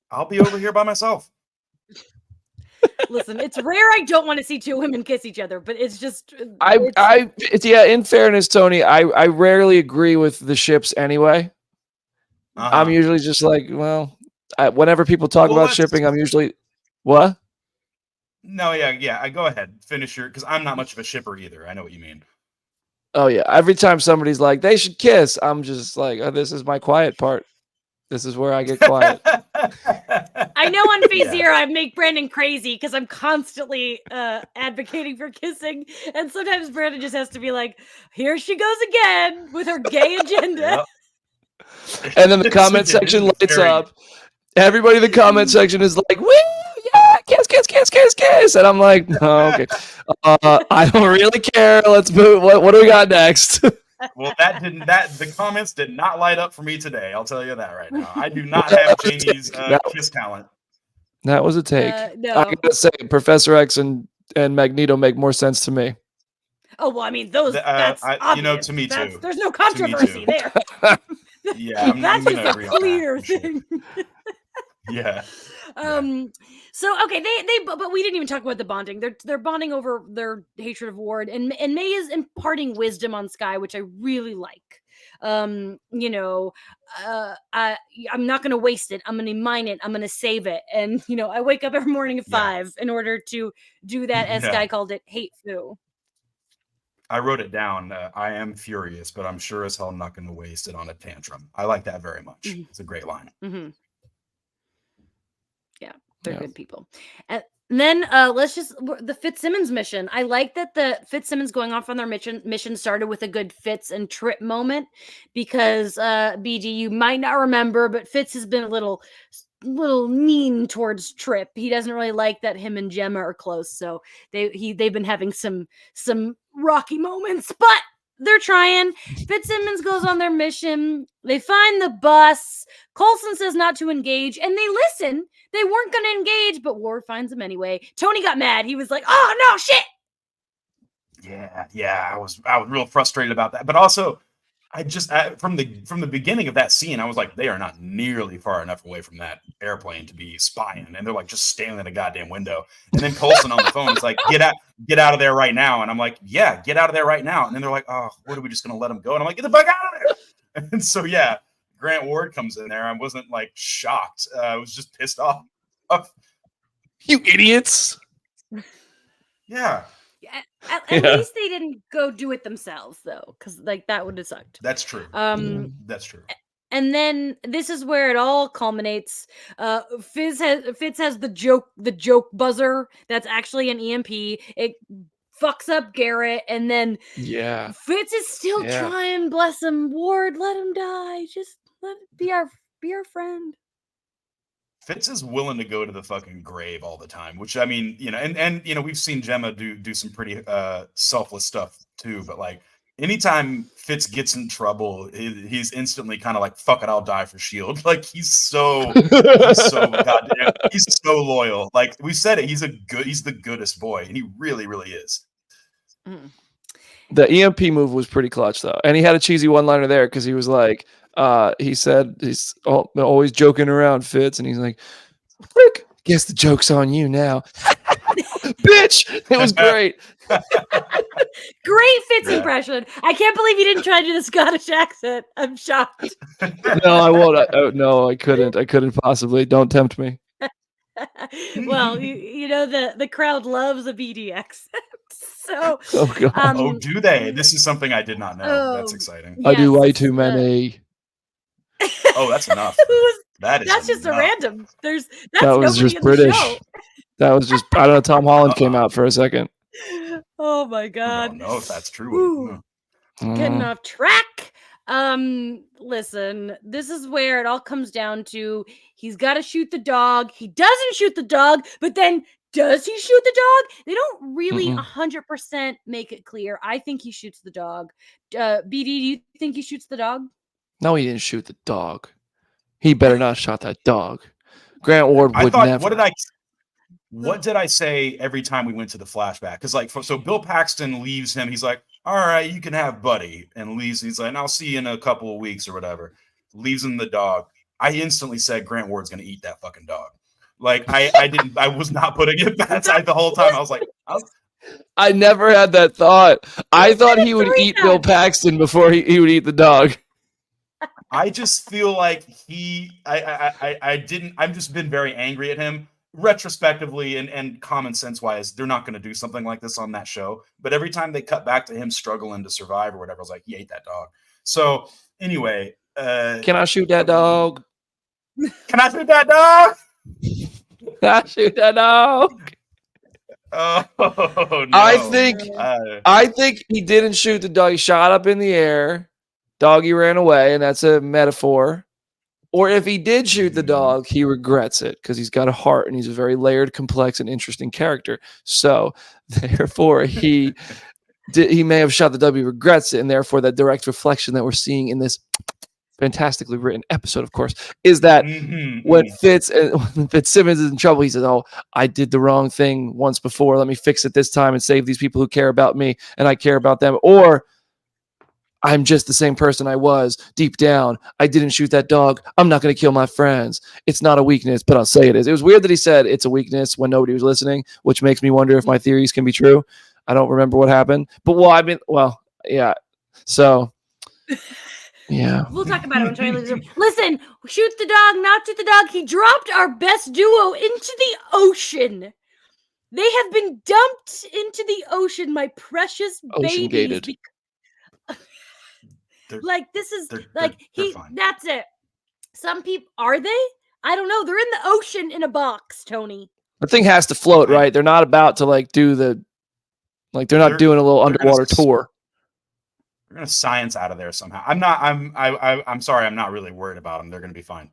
I'll be over here by myself. Listen, it's rare I don't want to see two women kiss each other, but it's just in fairness, Tony, I rarely agree with the ships anyway. I'm usually just like, well, whenever people talk about shipping, I'm usually what? No, yeah. I go ahead, finish your, because I'm not much of a shipper either. I know what you mean. Oh yeah, every time somebody's like they should kiss, I'm just like, oh, this is my quiet part. This is where I get quiet. I know on Phase Zero I make Brandon crazy because I'm constantly advocating for kissing, and sometimes Brandon just has to be like, "Here she goes again with her gay agenda." Yep. And then the comment section lights up. Everybody in the comment section is like, "Woo, yeah, kiss," and I'm like, "No, okay, I don't really care. Let's move. What do we got next?" Well, the comments did not light up for me today. I'll tell you that right now. I do not have Jamie's kiss talent. That was a take. No. I gotta say, Professor X and Magneto make more sense to me. Oh well, I mean that's obvious. To me too. There's no controversy there. Yeah, that's I'm just a clear thing. Sure. Yeah. So okay, but we didn't even talk about the bonding. They're bonding over their hatred of Ward, and May is imparting wisdom on Sky, which I really like. I'm not gonna waste it. I'm gonna mine it. I'm gonna save it. And I wake up every morning at 5 in order to do that, as Sky called it, hate foo. I wrote it down. I am furious, but I'm sure as hell not going to waste it on a tantrum. I like that very much. It's a great line. Mm-hmm. Yeah, they're good people. And then the Fitzsimmons mission. I like that the Fitzsimmons going off on their mission started with a good Fitz and Trip moment, because BD, you might not remember, but Fitz has been a little mean towards Trip. He doesn't really like that him and Gemma are close, so they've been having some rocky moments, but they're trying. Fitzsimmons goes on their mission. They find the bus. Coulson says not to engage, and they listen. They weren't going to engage, but Ward finds them anyway. Tony got mad. He was like, "Oh no, shit!" Yeah. I was real frustrated about that, but also, I just from the beginning of that scene, I was like, they are not nearly far enough away from that airplane to be spying, and they're like just standing in a goddamn window. And then Coulson on the phone is like, get out of there right now. And I'm like, yeah, get out of there right now. And then they're like, oh, what are we just gonna let him go? And I'm like, get the fuck out of there. And so yeah, Grant Ward comes in there. I wasn't like shocked. I was just pissed off. You idiots. Yeah. At least they didn't go do it themselves, though, because that would have sucked. That's true. That's true. And then this is where it all culminates. Fitz has the joke buzzer that's actually an EMP. It fucks up Garrett, and then Fitz is still trying. Bless him, Ward. Let him die. Just let it be our friend. Fitz is willing to go to the fucking grave all the time, which I mean, and we've seen Gemma do some pretty selfless stuff too. But like, anytime Fitz gets in trouble, he's instantly kind of like, "Fuck it, I'll die for Shield." Like he's so goddamn, he's so loyal. Like we said it, he's the goodest boy, and he really, really is. The EMP move was pretty clutch though, and he had a cheesy one-liner there because he was like, he said he's always joking around, Fitz, and he's like, "Frick, guess the joke's on you now." Bitch, it was great. Great Fitz impression. I can't believe you didn't try to do the Scottish accent. I'm shocked. No, I won't. No, I couldn't. I couldn't possibly. Don't tempt me. Well, the crowd loves a BD accent. So, do they? This is something I did not know. That's exciting. I do way too many. Oh, that's enough. That is That's just a enough. random. That's That was nobody just in the British. show. That was just, I don't know, Tom Holland came out for a second. Oh my I god. don't know if that's true. Ooh, getting Mm. off track. Listen, this is where it all comes down to he's got to shoot the dog. He doesn't shoot the dog, but then does he shoot the dog? They don't really 100% make it clear. I think he shoots the dog. BD, do you think he shoots the dog? No, he didn't shoot the dog. He better not shot that dog. Grant Ward would never. What did I say every time we went to the flashback? Because so Bill Paxton leaves him. He's like, all right, you can have Buddy, and leaves. He's like, I'll see you in a couple of weeks or whatever. Leaves him the dog. I instantly said Grant Ward's gonna eat that fucking dog. Like I was not putting it back the whole time. I was like, I never had that thought. I thought he would eat Bill Paxton before he would eat the dog. I just feel like I've just been very angry at him retrospectively and common sense wise. They're not going to do something like this on that show. But every time they cut back to him struggling to survive or whatever, I was like, he ate that dog. So anyway, can I shoot that dog? Can I shoot that dog? Can I shoot that dog? Oh no! I think he didn't shoot the dog. He shot up in the air. Doggy ran away, and that's a metaphor. Or if he did shoot the dog, he regrets it because he's got a heart and he's a very layered, complex, and interesting character. So, therefore, he may have shot the dog, he regrets it, and therefore, that direct reflection that we're seeing in this fantastically written episode, of course, is that when Fitzsimmons is in trouble, he says, "Oh, I did the wrong thing once before. Let me fix it this time and save these people who care about me, and I care about them." Or I'm just the same person I was deep down. I didn't shoot that dog. I'm not going to kill my friends. It's not a weakness, but I'll say it is. It was weird that he said it's a weakness when nobody was listening, which makes me wonder if my theories can be true. I don't remember what happened, but yeah. So, yeah. We'll talk about it when Charlie leaves the room. Listen, shoot the dog, not shoot the dog. He dropped our best duo into the ocean. They have been dumped into the ocean, my precious Ocean babies. gated. That's it. Some people, are they? I don't know. They're in the ocean in a box, Tony. The thing has to float, right? They're not about to do they're not doing a little underwater tour. We're gonna science out of there somehow. I'm sorry, I'm not really worried about them. They're gonna be fine.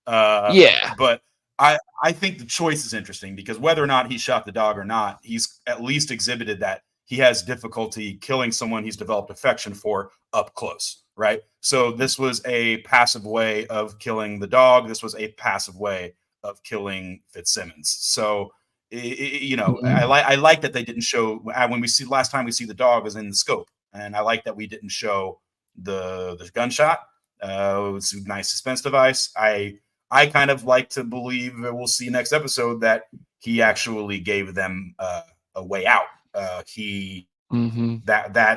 Yeah. But I think the choice is interesting because whether or not he shot the dog or not, he's at least exhibited that he has difficulty killing someone he's developed affection for up close, right? So this was a passive way of killing the dog. This was a passive way of killing Fitzsimmons. So, I like that they didn't show when we see last time we see the dog is in the scope, and I like that we didn't show the gunshot. It was a nice suspense device. I kind of like to believe that we'll see next episode that he actually gave them a way out. That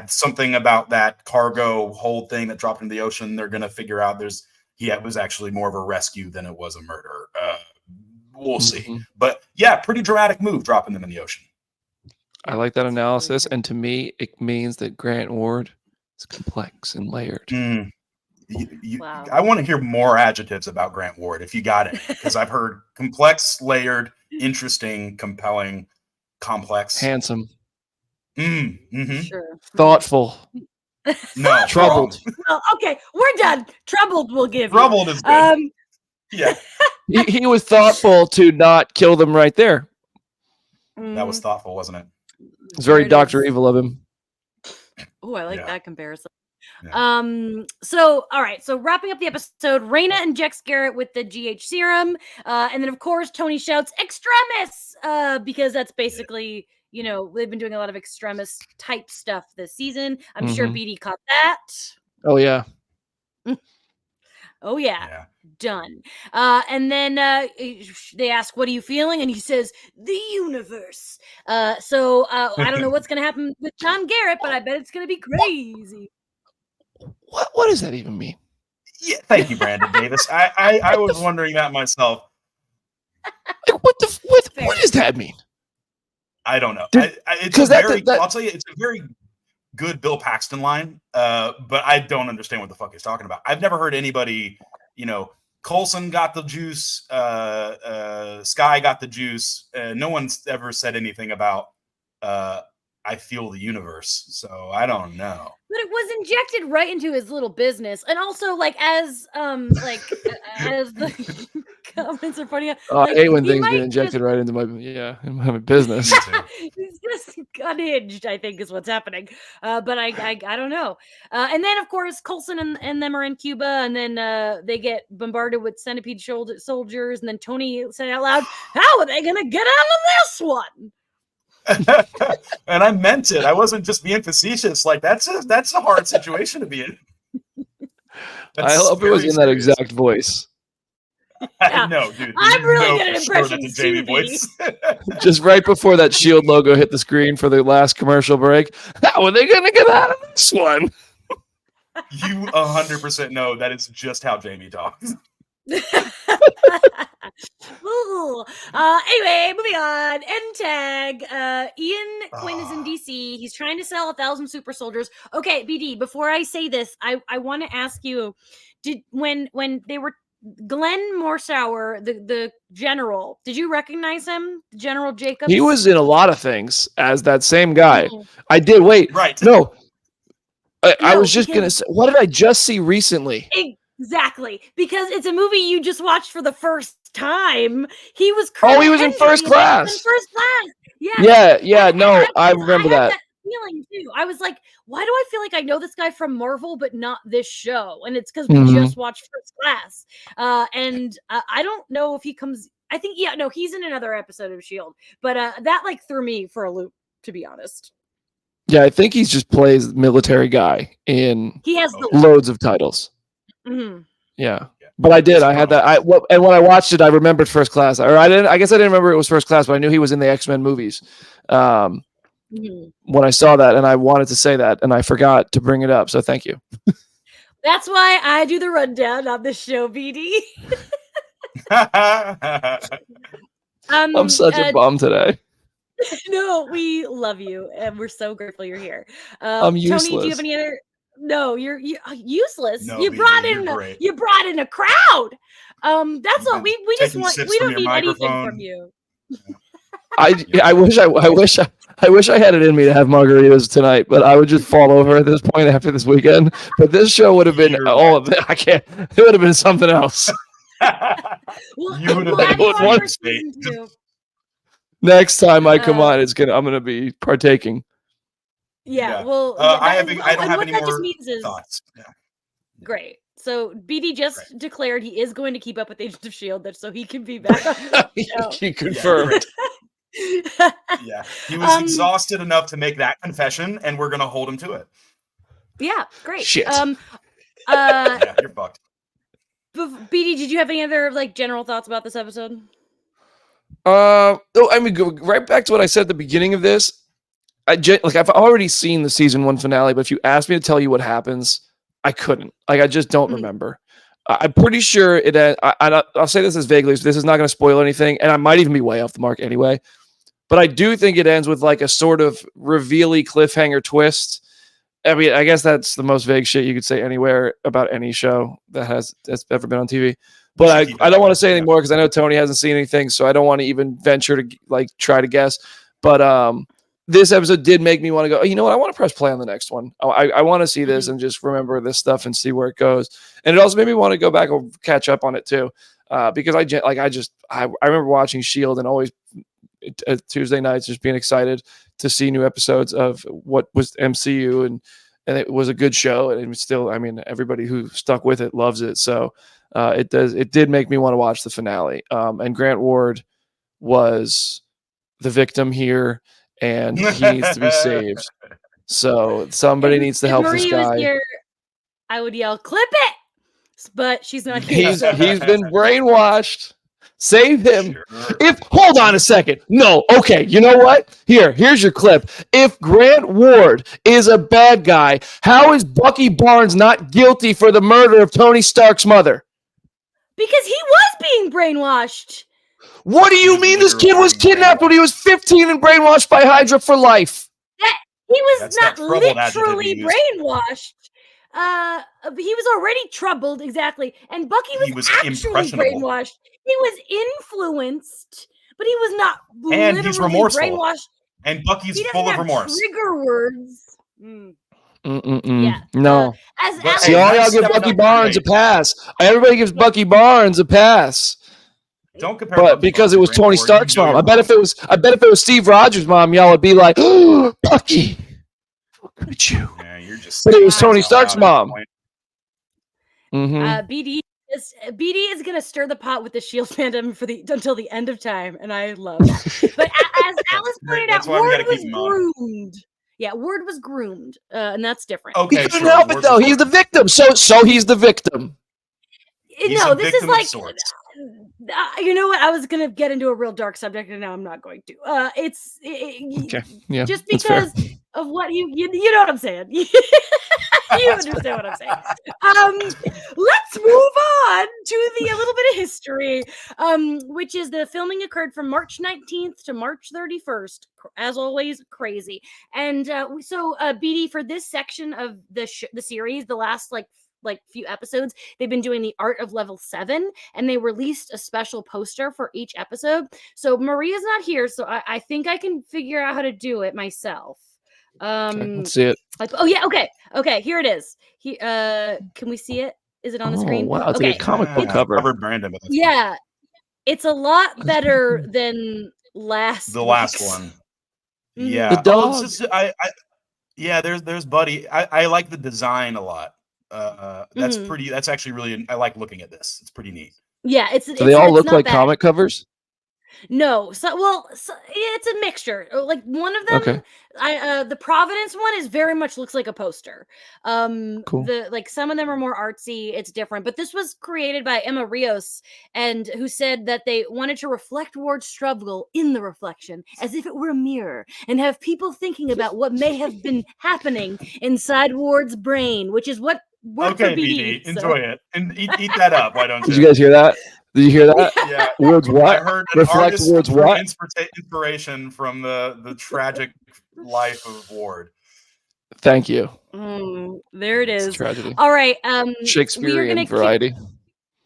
something about that cargo hold thing that dropped into the ocean, they're gonna figure out it was actually more of a rescue than it was a murder. We'll see. But yeah, pretty dramatic move dropping them in the ocean. I like that analysis, and to me, it means that Grant Ward is complex and layered. Wow. I want to hear more adjectives about Grant Ward if you got it, because I've heard complex, layered, interesting, compelling, complex, handsome. Sure. Thoughtful. No. Troubled. Well, okay, we're done. Troubled will give Troubled is good. Yeah. He was thoughtful to not kill them right there. That was thoughtful, wasn't it? It's very Dr. Evil of him. Oh, I like that comparison. Yeah. So all right, so wrapping up the episode, Raina injects Garrett with the GH serum, and then of course Tony shouts extremis, because that's basically, they've been doing a lot of extremis type stuff this season. I'm sure BD caught that. Oh yeah. Oh yeah. Done. And then they ask, what are you feeling? And he says, the universe. So I don't know what's gonna happen with Tom Garrett, but I bet it's gonna be crazy. What does that even mean? Yeah, thank you, Brandon Davis. I was wondering that myself. Like, what does that mean? I don't know. I'll I'll tell you, it's a very good Bill Paxton line, but I don't understand what the fuck he's talking about. I've never heard anybody, Coulson got the juice, Sky got the juice. No one's ever said anything about I feel the universe, so I don't know. But it was injected right into his little business, and also as the comments are pointing out, I hate when things get injected right into my business. He's just unhinged, I think, is what's happening. But I don't know. And then of course Coulson and them are in Cuba, and then they get bombarded with centipede soldiers, and then Tony said out loud, "How are they gonna get out of this one?" And I meant it. I wasn't just being facetious. Like that's a hard situation to be in. I hope it was in that exact voice. Yeah. No, dude. I'm really good at impressions, Jamie voice. Just right before that Shield logo hit the screen for the last commercial break. How are they gonna get out of this one? You 100% know that is just how Jamie talks. Anyway, moving on. End tag. Ian Quinn is in DC. He's trying to sell 1,000 super soldiers. Okay, BD, before I say this, I want to ask you, when they were Glenn Morsauer, the general, did you recognize him? General Jacobs? He was in a lot of things as that same guy. I did. Wait. Right. No. I was just going to say, what did I just see recently? Exactly, because it's a movie you just watched for the first time. He was he was in First Class. Yeah. No, I remember that feeling too. I was like, why do I feel like I know this guy from Marvel, but not this show? And it's because we just watched First Class. And I don't know if he comes. I think he's in another episode of S.H.I.E.L.D. But that threw me for a loop, to be honest. Yeah, I think he just plays military guy in. He has loads of titles. Mm-hmm. Yeah, but I did. I had that. And when I watched it, I remembered First Class. Or I didn't. I guess I didn't remember it was First Class, but I knew he was in the X-Men movies. When I saw that, and I wanted to say that, and I forgot to bring it up. So thank you. That's why I do the rundown on this show, BD. I'm such a bum today. No, we love you, and we're so grateful you're here. I'm useless. Tony, do you have any other? No, you're useless. No, you brought in a crowd. That's what we just want. We don't need anything from you. I wish I had it in me to have margaritas tonight, but I would just fall over at this point after this weekend. But this show would have been all of it. I can't. It would have been something else. You would have been in one state. Next time I come on, I'm gonna be partaking. Yeah. Well, I don't have any more thoughts. Yeah. Great. So BD just declared he is going to keep up with Agents of S.H.I.E.L.D. so he can be back on the show. He confirmed. Yeah. He was exhausted enough to make that confession, and we're gonna hold him to it. Yeah, great. Shit. Yeah, you're fucked. BD, did you have any other general thoughts about this episode? I mean, go right back to what I said at the beginning of this. I've already seen the season 1 finale, but if you asked me to tell you what happens, I couldn't. I just don't remember. I'm pretty sure it. I'll say this as vaguely. So this is not going to spoil anything, and I might even be way off the mark anyway. But I do think it ends with a sort of reveal-y cliffhanger twist. I mean, I guess that's the most vague shit you could say anywhere about any show that's ever been on TV. But I don't want to say anything more because I know Tony hasn't seen anything, so I don't want to even venture to try to guess. But this episode did make me want to go, you know what? I want to press play on the next one. I want to see this and just remember this stuff and see where it goes. And it also made me want to go back and catch up on it too. Because I remember watching S.H.I.E.L.D. and always Tuesday nights just being excited to see new episodes of what was MCU, and it was a good show. And it was still, I mean, everybody who stuck with it loves it. So it did make me want to watch the finale. And Grant Ward was the victim here, and he needs to be saved. So somebody needs to help this guy. Here, I would yell, "Clip it!" But she's not here. He's been brainwashed. Save him. Sure. Hold on a second. No. Okay. You know what? Here's your clip. If Grant Ward is a bad guy, how is Bucky Barnes not guilty for the murder of Tony Stark's mother? Because he was being brainwashed. What do you mean this kid was kidnapped when he was 15 and brainwashed by Hydra for life? He was That's that not troubled adjective literally you used. brainwashed. He was already troubled, exactly. And Bucky He was was actually impressionable. brainwashed. He was influenced, but he was not And he's literally remorseful. brainwashed. And Bucky's He full doesn't of have remorse. trigger words. Yeah. No. As But, Alice See, hey, all nice y'all give stepping Bucky up to the Barnes a plate. pass. Everybody gives Bucky Barnes a pass. Don't compare But Bucky because Barnes it to was Grant Tony Ford. You Stark's know mom, you're I bet wrong. if it was Steve Rogers' mom, y'all would be like, oh, Bucky, how could you? Yeah, you're just But it saying was things Tony out Stark's loud at mom. this point. BD is gonna stir the pot with the Shield fandom until the end of time, and I love that. But as Alice pointed out, That's why we Ward gotta keep was him on. groomed. Yeah, Ward was groomed, and that's different. He Okay, couldn't sure. help it Ward though. was He's the groomed. victim. So he's the victim. He's No, a this is victim of like, sorts. you know what? I was gonna get into a real dark subject, and now I'm not going to. Okay. Yeah. Just that's fair. because of what you know what I'm saying. You understand what I'm saying. Let's move on to a little bit of history, which is the filming occurred from March 19th to March 31st. As always, crazy. And BD, for this section of the series, the last like few episodes, they've been doing the art of level 7, and they released a special poster for each episode. So Maria's not here, so I think I can figure out how to do it myself. Okay, let's see it. Oh yeah, okay, here it is. Can we see it? Is it on the screen? Wow, it's Okay. like a comic book I cover. covered Brandon with this one. Yeah, it's a lot better than last The last week's. one. Mhm. Yeah. The dog. Yeah, there's Buddy. I like the design a lot. That's Mhm. pretty. That's actually really. I like looking at this. It's pretty neat. Yeah, Do they all look not like bad. comic covers? No, it's a mixture. Like one of them, Okay. the Providence one is very much looks like a poster. Cool. The like some of them are more artsy. It's different, but this was created by Emma Rios, and who said that they wanted to reflect Ward's struggle in the reflection, as if it were a mirror, and have people thinking about what may have been happening inside Ward's brain, which is what worked Okay, for BD. BD, enjoy it and eat that up. Why don't Did you? you guys hear that? Did you hear that? Yeah. Ward's what? I heard an Reflect artist Ward's drew what? inspiration from the tragic life of Ward. Thank you. There it It's is. tragedy. All right. Shakespearean variety.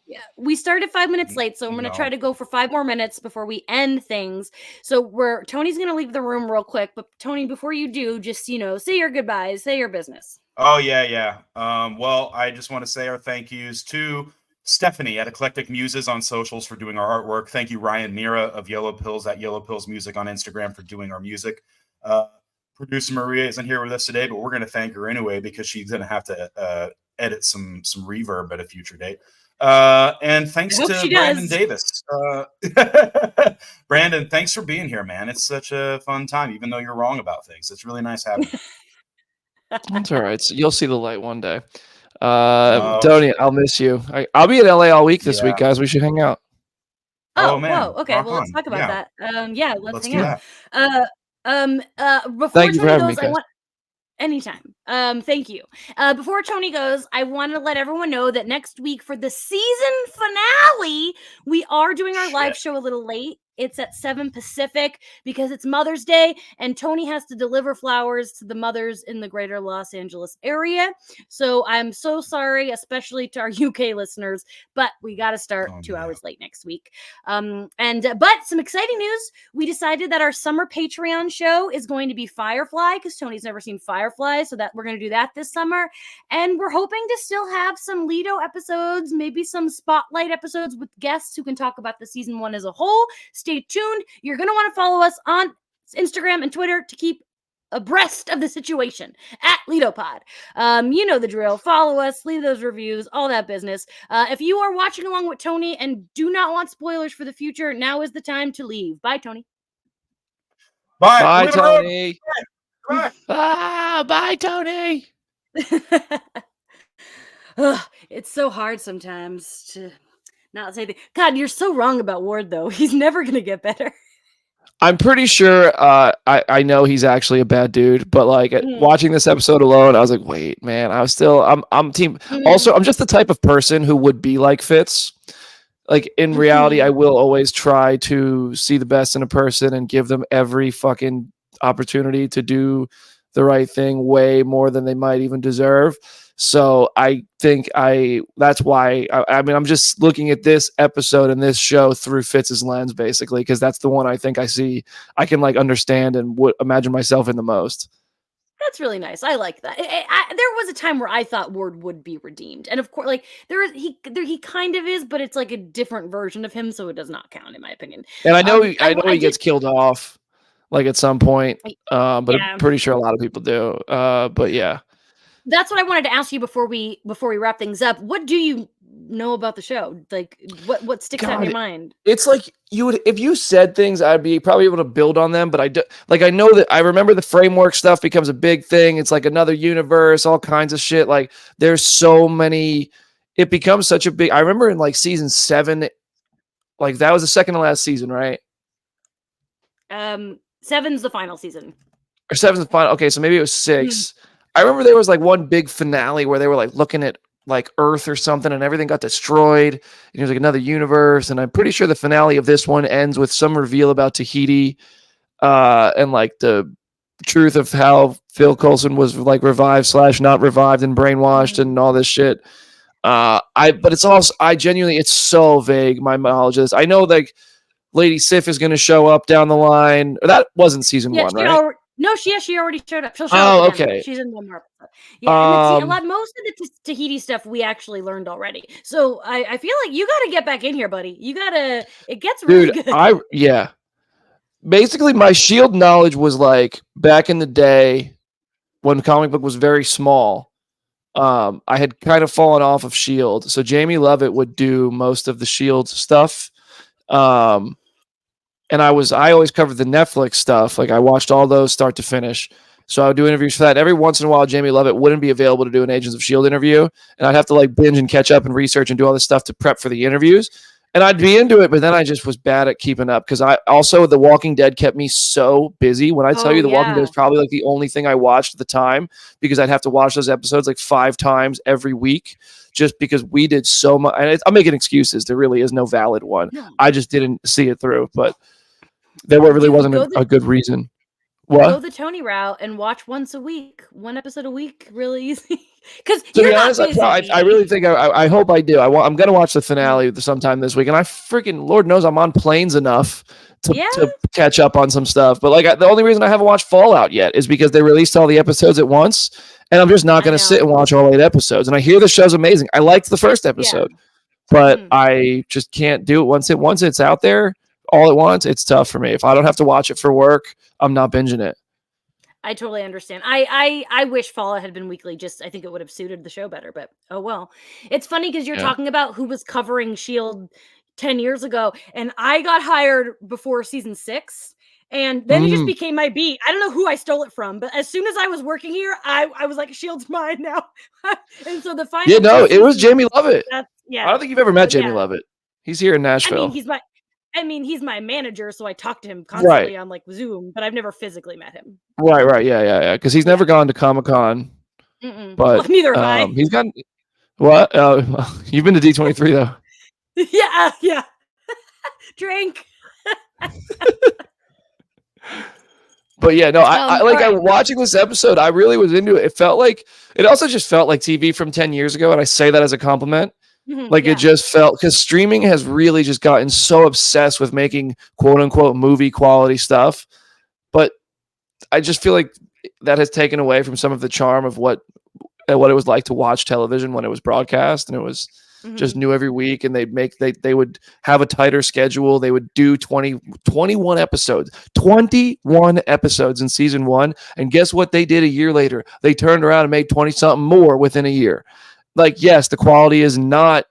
Yeah, we started 5 minutes late, so I'm going to try to go for 5 more minutes before we end things. So Tony's going to leave the room real quick, but Tony, before you do, just say your goodbyes, say your business. Oh yeah. Well, I just want to say our thank yous to Stephanie at Eclectic Muses on socials for doing our artwork. Thank you, Ryan Miera of Yellow Pills at Yellow Pills Music on Instagram for doing our music. Producer Maria isn't here with us today, but we're going to thank her anyway because she's going to have to edit some reverb at a future date. And thanks to Brandon Davis. Brandon, thanks for being here, man. It's such a fun time, even though you're wrong about things. It's really nice having you. That's all right. So you'll see the light one day. Tony, I'll miss you. I'll be in LA all week this week, guys. We should hang out. Oh man. Whoa. Okay. Well, let's talk about that. Let's hang out. Before Thank you for having me, Tony goes, guys. anytime. Thank you. Before Tony goes, I want to let everyone know that next week for the season finale, we are doing our live show a little late. It's at 7 Pacific because it's Mother's Day, and Tony has to deliver flowers to the mothers in the greater Los Angeles area. So I'm so sorry, especially to our UK listeners, but we got to start 2 hours late next week. But some exciting news. We decided that our summer Patreon show is going to be Firefly because Tony's never seen Firefly, so that we're going to do that this summer. And we're hoping to still have some Lido episodes, maybe some spotlight episodes with guests who can talk about the season 1 as a whole. Stay tuned. You're going to want to follow us on Instagram and Twitter to keep abreast of the situation at LidoPod. You know the drill. Follow us, leave those reviews, all that business. If you are watching along with Tony and do not want spoilers for the future, now is the time to leave. Bye, Tony. Bye, Tony. Bye, Tony. It's so hard sometimes to not say that. God, you're so wrong about Ward, though. He's never going to get better. I'm pretty sure I know he's actually a bad dude, but like watching this episode alone, I was like, wait, man, I'm team. Also, I'm just the type of person who would be like Fitz. Like in reality, I will always try to see the best in a person and give them every fucking opportunity to do the right thing way more than they might even deserve. So I think that's why I mean I'm just looking at this episode and this show through Fitz's lens basically, because that's the one I think I can like understand and would imagine myself in the most. That's really nice. I like that. There was a time where I thought Ward would be redeemed, and of course, like he kind of is, but it's like a different version of him, so it does not count in my opinion. And I know he I gets killed off like at some point, but yeah. I'm pretty sure a lot of people do. But yeah. That's what I wanted to ask you before we wrap things up. What do you know about the show? Like what sticks out in your mind? It's like you would, if you said things, I'd be probably able to build on them. But I know that I remember the framework stuff becomes a big thing. It's like another universe, all kinds of shit. Like there's so many. It becomes such a big. I remember in like season 7, like that was the second to last season, right? 7's the final season. Or 7's the final. Okay, so maybe it was 6. I remember there was like one big finale where they were like looking at like Earth or something and everything got destroyed. And it was like another universe. And I'm pretty sure the finale of this one ends with some reveal about Tahiti and like the truth of how Phil Coulson was like revived / not revived and brainwashed and all this shit. But it's also, I genuinely, it's so vague, my knowledge of this. I know like Lady Sif is going to show up down the line. That wasn't season 1, right? No, she already showed up. She'll show up again. Okay. She's in one more episode. Yeah, and most of the Tahiti stuff we actually learned already. So I feel like you got to get back in here, buddy. It gets really good. Yeah. Basically, my Shield knowledge was like back in the day when the comic book was very small. I had kind of fallen off of Shield, so Jamie Lovett would do most of the Shield stuff. And I always covered the Netflix stuff. Like I watched all those start to finish. So I would do interviews for that. Every once in a while, Jamie Lovett wouldn't be available to do an Agents of S.H.I.E.L.D. interview. And I'd have to like binge and catch up and research and do all this stuff to prep for the interviews. And I'd be into it, but then I just was bad at keeping up because The Walking Dead kept me so busy. When I tell you The Walking Dead is probably like the only thing I watched at the time because I'd have to watch those episodes like 5 times every week just because we did so much. And I'm making excuses. There really is no valid one. No. I just didn't see it through, but there really wasn't a good reason. What? Go the Tony route and watch once a week, 1 episode a week, really easy. Because to be honest, I really think I hope I do. I'm gonna watch the finale sometime this week, and I freaking Lord knows I'm on planes enough to catch up on some stuff. But like the only reason I haven't watched Fallout yet is because they released all the episodes at once, and I'm just not gonna sit and watch all 8 episodes. And I hear the show's amazing. I liked the first episode, but I just can't do it once it's out there. All at once, it's tough for me. If I don't have to watch it for work, I'm not binging it. I totally understand. I wish Fallout had been weekly. I think it would have suited the show better, but oh well. It's funny because you're talking about who was covering S.H.I.E.L.D. 10 years ago, and I got hired before season 6, and then it just became my beat. I don't know who I stole it from, but as soon as I was working here, I was like, S.H.I.E.L.D.'s mine now. And so the final it was Jamie Lovett. I don't think you've ever met Jamie Lovett. He's here in Nashville. He's my manager, so I talk to him constantly on like Zoom, but I've never physically met him. Right. Yeah. Because he's never gone to Comic-Con. But well, neither have I. He's gone. What? You've been to D23 though. Yeah. Drink. But yeah, no, watching this episode, I really was into it. It also just felt like TV from 10 years ago, and I say that as a compliment. It just felt, because streaming has really just gotten so obsessed with making quote unquote movie quality stuff. But I just feel like that has taken away from some of the charm of what it was like to watch television when it was broadcast and it was just new every week. And they would have a tighter schedule. They would do 21 episodes in season 1. And guess what they did a year later? They turned around and made 20 something more within a year. Like, yes, the quality is not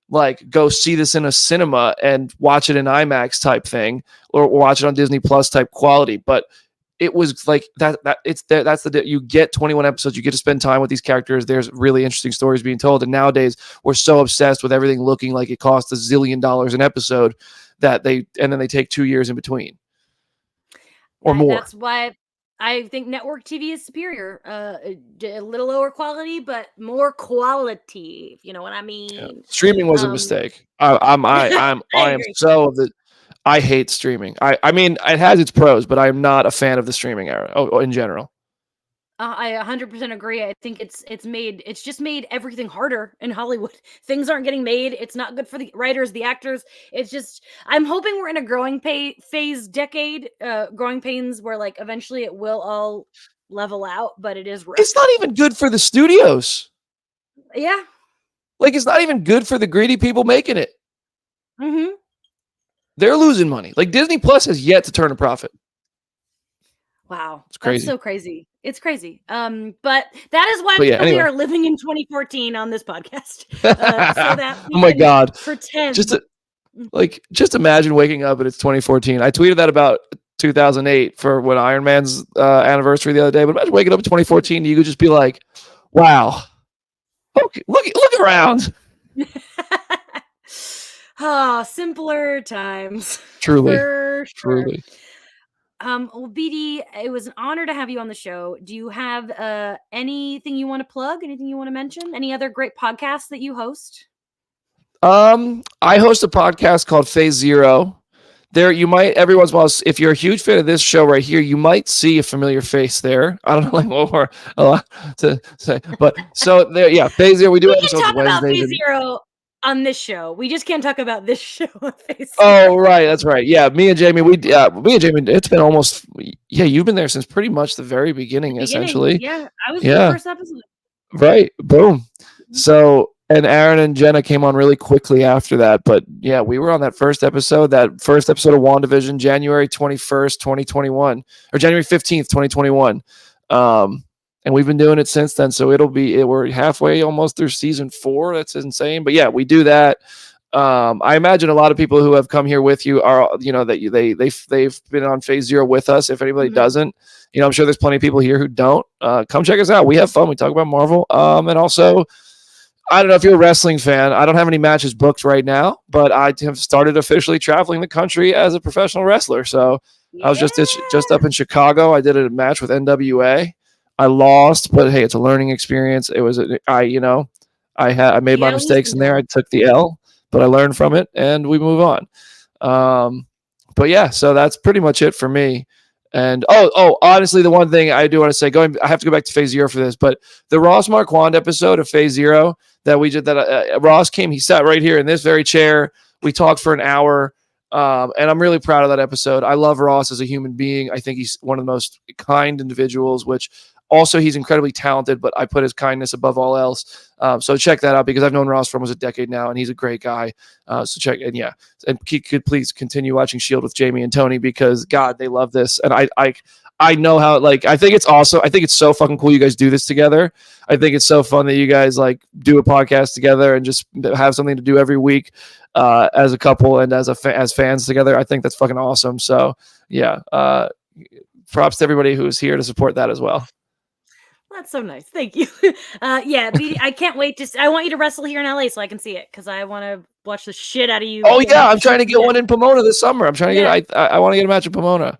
like go see this in a cinema and watch it in IMAX type thing or watch it on Disney Plus type quality. But it was like that it's there. You get 21 episodes. You get to spend time with these characters. There's really interesting stories being told. And nowadays we're so obsessed with everything looking like it costs $1 zillion an episode and then they take 2 years in between or more. That's why I think network TV is superior. A little lower quality, but more quality. If you know what I mean. Yeah. Streaming was a mistake. I hate streaming. I mean, it has its pros, but I'm not a fan of the streaming era in general. I 100% agree. I think it's just made everything harder in Hollywood. Things aren't getting made. It's not good for the writers, the actors. It's just I'm hoping we're in a growing phase decade, growing pains where like eventually it will all level out, but it is rough. It's not even good for the studios. Yeah. Like it's not even good for the greedy people making it. Mm-hmm. They're losing money. Like Disney Plus has yet to turn a profit. Wow. It's crazy. That's so crazy. It's crazy. But that is why we are living in 2014 on this podcast. So that we oh my can God. pretend. Just imagine waking up and it's 2014. I tweeted that about 2008 for when Iron Man's anniversary the other day. But imagine waking up in 2014, you could just be like, wow. Okay, look around. Simpler times. Truly. For sure. Truly. Well, BD, it was an honor to have you on the show. Do you have anything you want to plug? Anything you want to mention? Any other great podcasts that you host? I host a podcast called Phase Zero. There, you might every once in a while, if you're a huge fan of this show right here, you might see a familiar face there. I don't know, like what more a lot to say, but so there, yeah, Phase Zero. We do episodes talk Wednesdays. About Phase Zero on this show. We just can't talk about this show on Phase Zero. Oh, right, that's right. Yeah, me and Jamie, it's been almost. Yeah, you've been there since pretty much the very beginning. Essentially. Yeah, I was the first episode. Right. Boom. So. And Aaron and Jenna came on really quickly after that. But yeah, we were on that first episode of WandaVision, January 21st, 2021, or January 15th, 2021. And we've been doing it since then. So we're halfway almost through season 4. That's insane. But yeah, we do that. I imagine a lot of people who have come here with you are, they've been on Phase Zero with us. If anybody doesn't, I'm sure there's plenty of people here who don't. Come check us out. We have fun. We talk about Marvel. And also, I don't know if you're a wrestling fan. I don't have any matches booked right now, but I have started officially traveling the country as a professional wrestler. So I was just up in Chicago. I did a match with NWA. I lost, but hey, it's a learning experience. It was I made my mistakes in there. I took the L, but I learned from it, and we move on. But yeah, so that's pretty much it for me. And honestly, the one thing I do want to say, I have to go back to Phase Zero for this, but the Ross Marquand episode of Phase Zero that we did, Ross came, he sat right here in this very chair. We talked for an hour, and I'm really proud of that episode. I love Ross as a human being. I think he's one of the most kind individuals, which also he's incredibly talented, but I put his kindness above all else. So check that out because I've known Ross for almost a decade now, and he's a great guy. So check, and yeah, and could please continue watching S.H.I.E.L.D. with Jamie and Tony because God, they love this, and I know how, like, I think it's awesome. I think it's so fucking cool you guys do this together. I think it's so fun that you guys like do a podcast together and just have something to do every week as a couple and as fans together. I think that's fucking awesome. So yeah, props to everybody who's here to support that as well. That's so nice. Thank you. Yeah, BD, I can't wait I want you to wrestle here in LA so I can see it because I want to watch the shit out of you. Oh yeah, I'm trying to get one in Pomona this summer. I'm trying to get. I want to get a match in Pomona.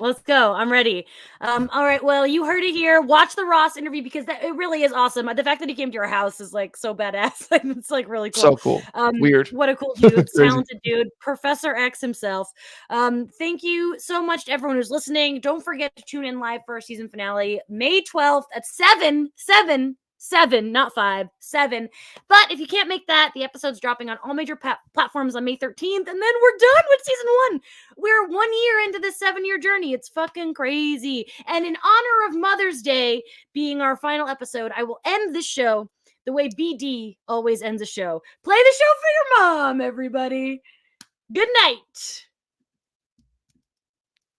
Let's go. I'm ready. All right. Well, you heard it here. Watch the Ross interview because it really is awesome. The fact that he came to your house is like so badass. It's like really cool. So cool. Weird. What a cool dude. Talented dude. Professor X himself. Thank you so much to everyone who's listening. Don't forget to tune in live for our season finale, May 12th at 7, not 5, 7. But if you can't make that, the episode's dropping on all major platforms on May 13th, and then we're done with season 1. We're 1 year into this 7-year journey. It's fucking crazy. And in honor of Mother's Day being our final episode, I will end this show the way BD always ends a show. Play the show for your mom, everybody. Good night.